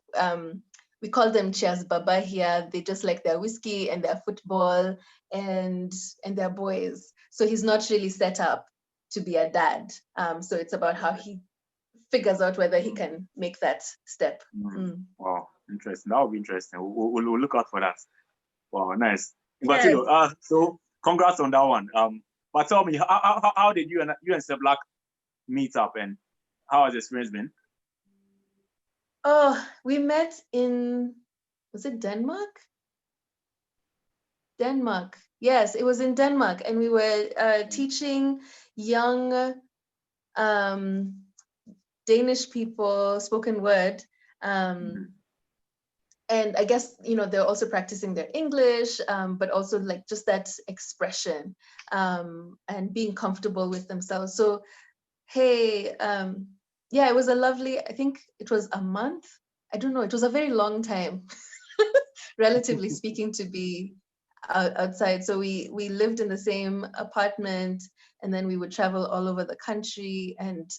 We call them Cheers Baba here. They just like their whiskey and their football and their boys. So he's not really set up to be a dad. So it's about how he figures out whether he can make that step. Wow, interesting. That would be interesting. We'll look out for that. Wow, nice. Yes. So congrats on that one. But tell me, how did you and Sir Black meet up, and how has the experience been? Oh, we met in Was it Denmark? Denmark. Yes, it was in Denmark, and we were teaching young Danish people spoken word. And I guess, you know, they're also practicing their English, but also like just that expression and being comfortable with themselves. So, hey, yeah, it was a lovely, I think it was a month. I don't know, it was a very long time, relatively speaking, to be outside. So we lived in the same apartment, and then we would travel all over the country and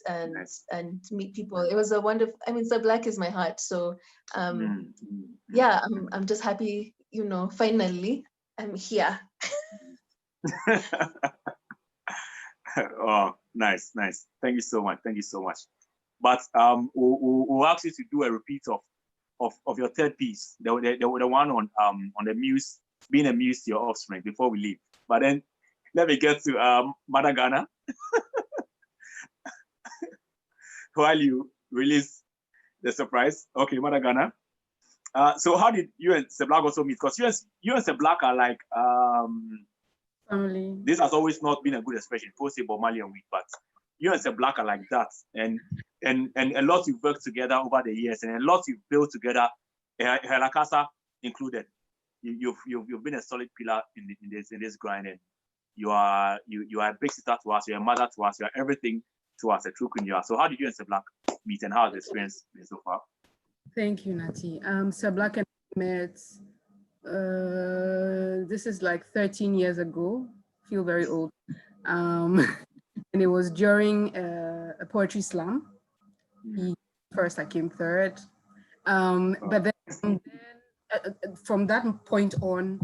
meet people. It was a wonderful, I mean, so Black is my heart. So yeah, I'm just happy, you know, finally I'm here. Oh, nice. Thank you so much. But we'll ask you to do a repeat of your third piece, the one on the muse, being a muse to your offspring, before we leave. But then let me get to Mother Ghana while you release the surprise. Okay, Mother Ghana. So how did you and Seblac also meet? Because you and Seblac are like family. This has always not been a good expression, post about Mali and week, but you and Seblac are like that, and a lot you've worked together over the years, and a lot you've built together, Ehalakasa included. You've been a solid pillar in this grind, and you are a big sister to us, you're a mother to us, you're everything to us, a true queen you are. So how did you and Seblac meet, and how has the experience been so far? Thank you, Nati. Seblac and I met, this is like 13 years ago. Feel very old. And it was during a poetry slam. First, I came third. But then from that point on,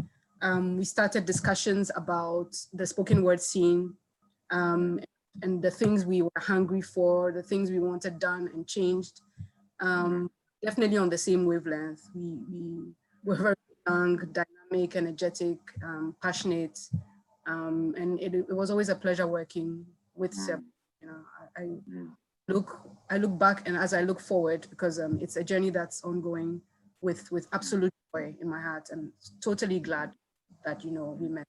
we started discussions about the spoken word scene and the things we were hungry for, the things we wanted done and changed. Definitely on the same wavelength. We were very young, dynamic, energetic, passionate, and it was always a pleasure working with Seb. You know, I look back, and as I look forward, because it's a journey that's ongoing with absolute joy in my heart, and totally glad that, you know, we met.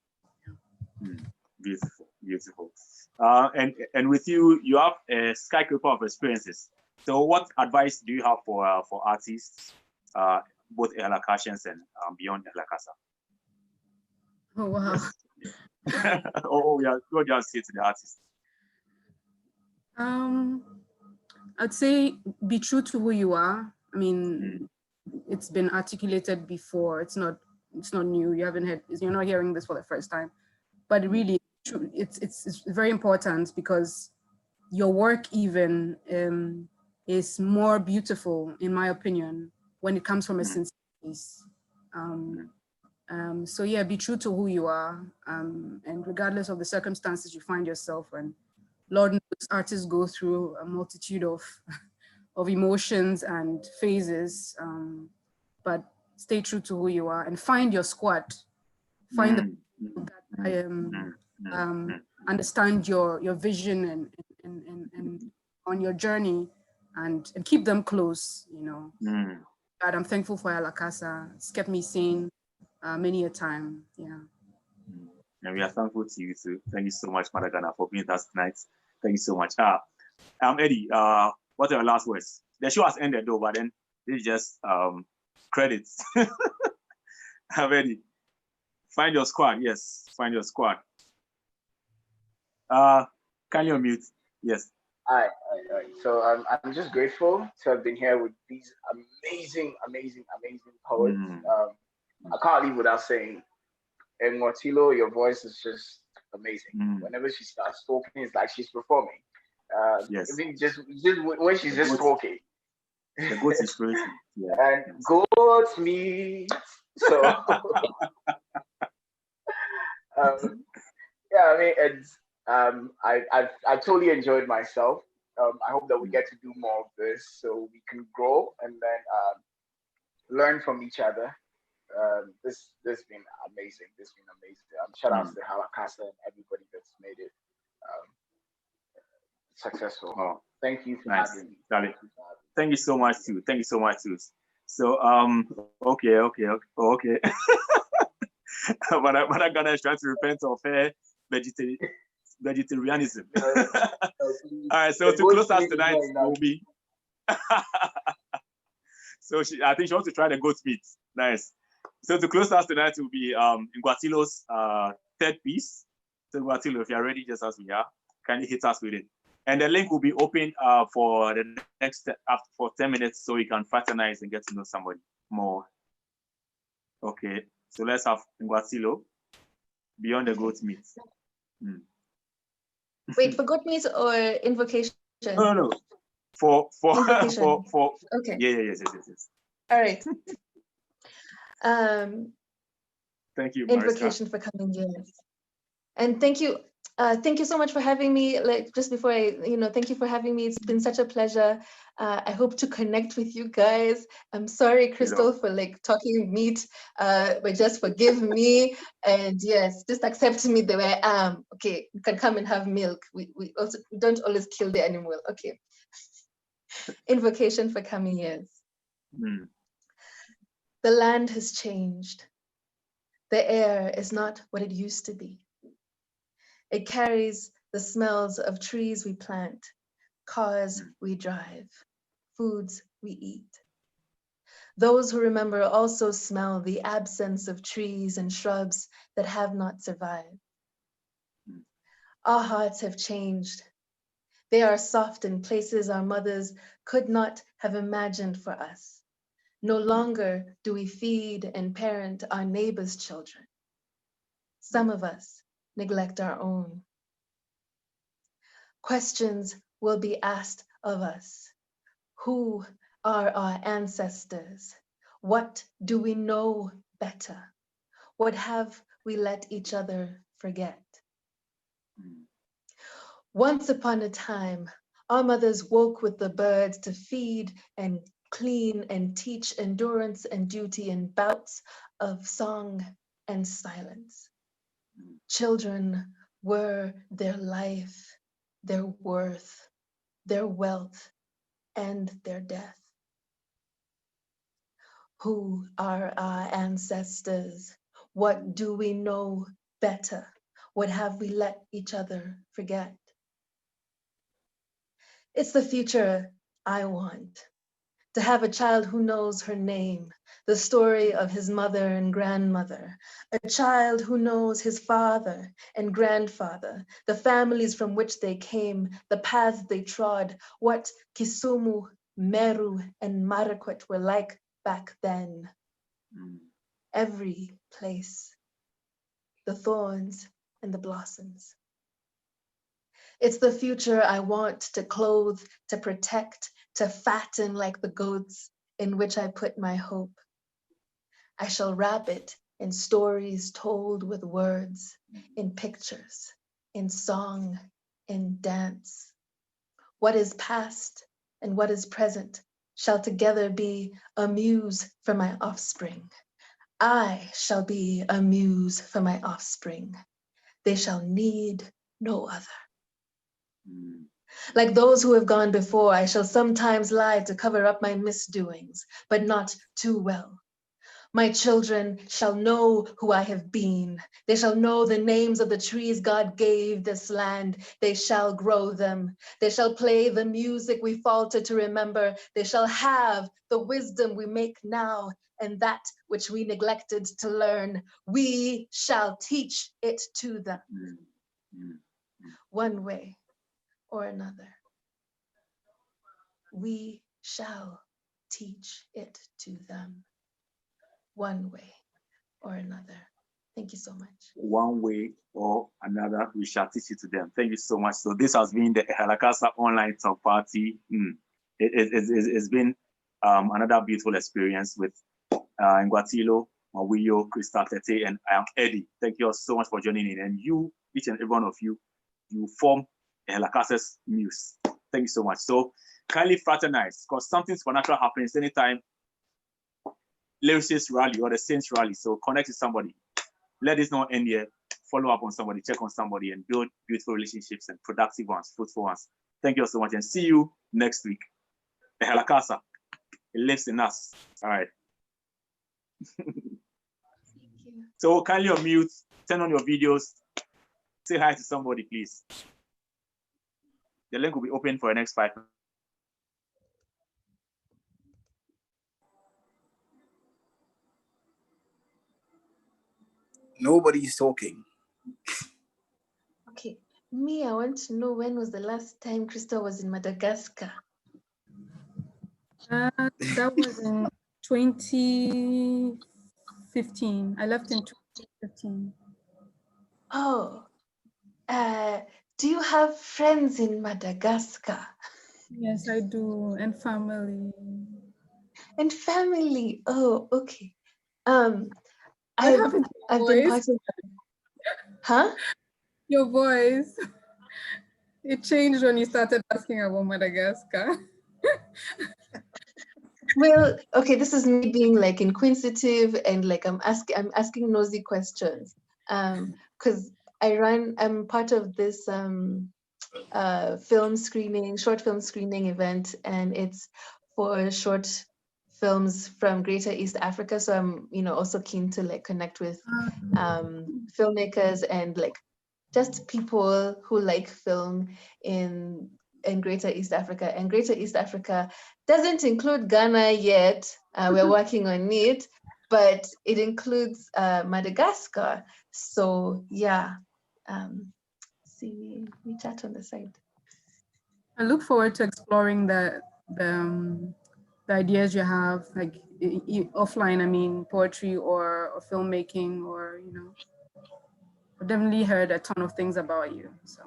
Beautiful. And with you have a skyscraper of experiences. So what advice do you have for artists, both Ehalakasians and beyond Ehalakasa? Oh, wow. Yes. Oh yeah, what do you have to say to the artists? I'd say be true to who you are. I mean, it's been articulated before. It's not new. You're not hearing this for the first time. But really, it's very important, because your work even is more beautiful, in my opinion, when it comes from a sincere place. So yeah, be true to who you are, and regardless of the circumstances you find yourself in. Lord knows artists go through a multitude of emotions and phases, but stay true to who you are and find your squad. Find the people that understand your vision and on your journey, and keep them close, you know. God, I'm thankful for Ehalakasa. It's kept me sane many a time. Yeah. And we are thankful to you too. Thank you so much, Mother Ghana, for being with us tonight. Thank you so much. Eddie, what are your last words? The show has ended though, but then this is just credits. Eddie, find your squad. Yes, find your squad. Can you unmute? Yes. All right. So I'm just grateful to have been here with these amazing poets. I can't leave without saying, and Mortilo, your voice is just amazing. Whenever she starts talking, it's like she's performing. Yes. Even just when she's just talking. The goat's inspiration. Yeah. And goat's meat. So yeah, I mean, it's I totally enjoyed myself. I hope that we get to do more of this so we can grow and then learn from each other. This been amazing. Shout outs to Ehalakasa and everybody that's made it successful. Oh, thank you for nice. having me. Thank you so much too. So okay. Okay. But Ghana is trying to repent of vegetarianism. All right, so to close us tonight will be. So I think she wants to try the goat meat. Nice. So to close us tonight will be Ngwatilo's third piece. So Ngwatilo, if you're ready, just as we are, kindly hit us with it. And the link will be open for the next for 10 minutes, so you can fraternize and get to know somebody more. Okay, so let's have Ngwatilo, Beyond the Goat Meat. Wait, for goat meat or invocation? No. For invocation. for Okay. Yeah. Yes. All right. Thank you, Mariska. Invocation for coming years. And thank you so much for having me. Like, just before thank you for having me. It's been such a pleasure. I hope to connect with you guys. I'm sorry, Crystal, for like talking meat, but just forgive me. And yes, just accept me the way I am. Okay, you can come and have milk. We don't always kill the animal. Okay. Invocation for coming years. The land has changed. The air is not what it used to be. It carries the smells of trees we plant, cars we drive, foods we eat. Those who remember also smell the absence of trees and shrubs that have not survived. Our hearts have changed. They are soft in places our mothers could not have imagined for us. No longer do we feed and parent our neighbors' children. Some of us neglect our own. Questions will be asked of us. Who are our ancestors? What do we know better? What have we let each other forget? Once upon a time, our mothers woke with the birds to feed and clean and teach endurance and duty in bouts of song and silence. Children were their life, their worth, their wealth, and their death. Who are our ancestors? What do we know better? What have we let each other forget? It's the future I want. To have a child who knows her name, the story of his mother and grandmother, a child who knows his father and grandfather, the families from which they came, the paths they trod, what Kisumu, Meru, and Marakwet were like back then. Every place, the thorns and the blossoms. It's the future I want to clothe, to protect, to fatten like the goats in which I put my hope. I shall wrap it in stories told with words, in pictures, in song, in dance. What is past and what is present shall together be a muse for my offspring. I shall be a muse for my offspring. They shall need no other. Like those who have gone before, I shall sometimes lie to cover up my misdoings, but not too well. My children shall know who I have been. They shall know the names of the trees God gave this land. They shall grow them. They shall play the music we falter to remember. They shall have the wisdom we make now and that which we neglected to learn. We shall teach it to them. One way or another. We shall teach it to them. One way or another. Thank you so much. One way or another, we shall teach it to them. Thank you so much. So this has been the Ehalakasa online talk party. It's been another beautiful experience with Ngwatilo, Mawiyo, Crystal Tete, and I am Eddie. Thank you all so much for joining in. And you, each and every one of you, you form Ehalakasa's muse. Thank you so much. So kindly fraternize, because something supernatural happens anytime lyricists rally or the saints rally. So connect with somebody. Let this not end here. Follow up on somebody, check on somebody, and build beautiful relationships and productive ones, fruitful ones. Thank you all so much, and see you next week. Ehalakasa, it lives in us. All right. So kindly unmute, turn on your videos, say hi to somebody, please. The link will be open for the next 5 minutes. Nobody's talking. Okay, me, I want to know when was the last time Crystal was in Madagascar? That was in 2015. I left in 2015. Oh, do you have friends in Madagascar? Yes, I do, and family. And family. Oh, okay. What I've happened to your been voice? part of. Huh? Your voice. It changed when you started asking about Madagascar. Well, okay, this is me being like inquisitive and like I'm asking nosy questions. Because I'm part of this short film screening event, and it's for short films from Greater East Africa. So I'm, also keen to like connect with filmmakers and like just people who like film in Greater East Africa. And Greater East Africa doesn't include Ghana yet. We're working on it, but it includes Madagascar. So yeah, see, we chat on the side. I look forward to exploring the ideas you have, like offline. I mean, poetry or filmmaking, or I've definitely heard a ton of things about you. So.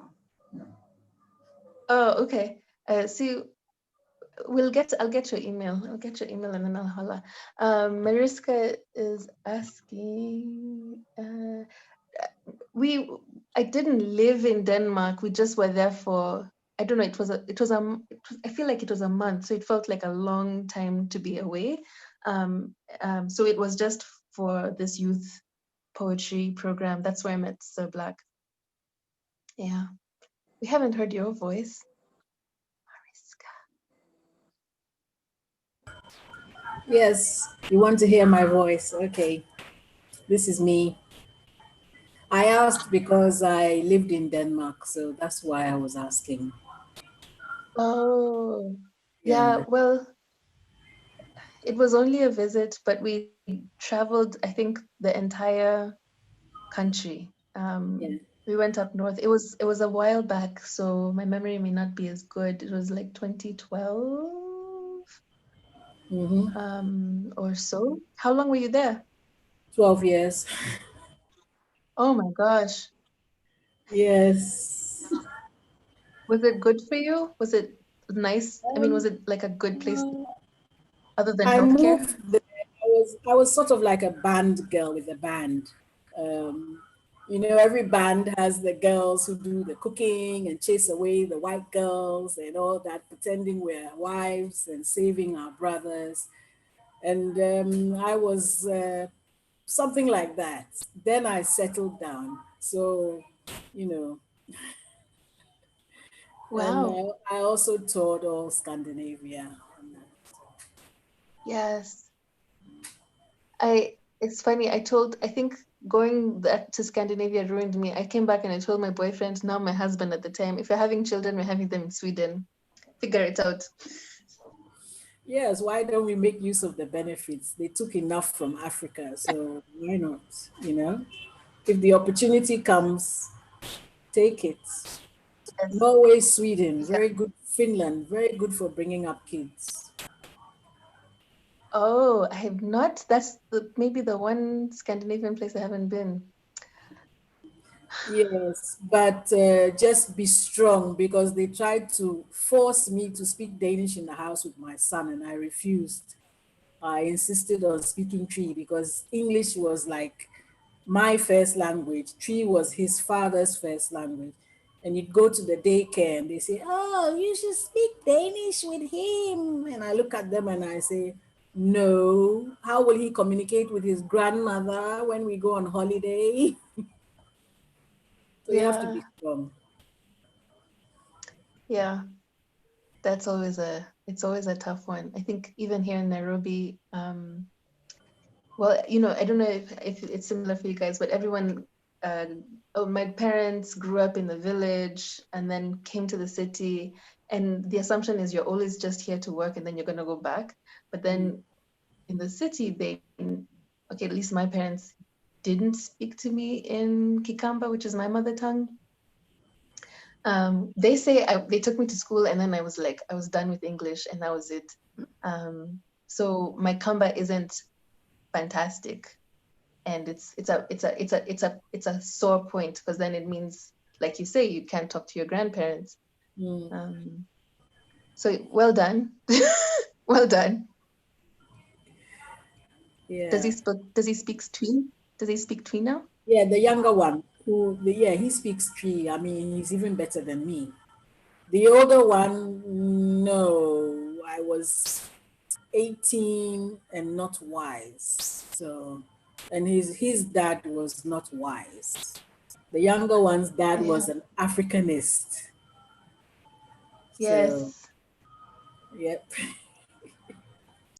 Oh, okay. See, I'll get your email. I'll get your email and then I'll holla. Mariska is asking. I didn't live in Denmark. We just were there for, I don't know. I feel like it was a month, so it felt like a long time to be away. So it was just for this youth poetry program. That's where I met Sir Black. Yeah, we haven't heard your voice. Yes, you want to hear my voice. Okay, this is me. I asked because I lived in Denmark, so that's why I was asking. Oh, yeah. Well, it was only a visit, but we traveled, I think, the entire country. We went up north. It was a while back, so my memory may not be as good. It was like 2012, or so. How long were you there? 12 years. Oh my gosh. Yes. Was it good for you? Was it nice? I mean, was it like a good place other than I healthcare? moved there. I was sort of like a band girl with a band. Every band has the girls who do the cooking and chase away the white girls and all that, pretending we're wives and saving our brothers. And I was something like that. Then I settled down. So, you know, and Wow. I also toured all Scandinavia. Yes. It's funny. I think going to Scandinavia ruined me. I came back and I told my boyfriend, now my husband at the time, if you're having children, we're having them in Sweden. Figure it out. Yes, why don't we make use of the benefits? They took enough from Africa, so why not? If the opportunity comes, take it. Yes. Norway, Sweden, Yeah. very good. Finland, very good for bringing up kids. Oh, I have not. That's maybe the one Scandinavian place I haven't been. Yes, but just be strong because they tried to force me to speak Danish in the house with my son, and I refused. I insisted on speaking Tree because English was like my first language. Tree was his father's first language. And you'd go to the daycare and they say, "Oh, you should speak Danish with him." And I look at them and I say, "No, how will he communicate with his grandmother when we go on holiday?" So you have to Yeah. be strong. Yeah. It's always a tough one. I think even here in Nairobi, Well, I don't know if it's similar for you guys, but everyone, my parents grew up in the village and then came to the city. And the assumption is you're always just here to work and then you're going to go back. But then in the city, okay, at least my parents didn't speak to me in Kikamba, which is my mother tongue. They say they took me to school and then I was done with English and that was it. So my Kamba isn't fantastic, and it's a sore point because then it means, like you say, you can't talk to your grandparents. So well done, well done. Yeah. Does he speak Twi? Does he speak Twi now? Yeah, the younger one he speaks Twi. I mean, he's even better than me. The older one, no, I was 18 and not wise. So, and his dad was not wise. The younger one's dad was an Africanist. Yes. So, yep.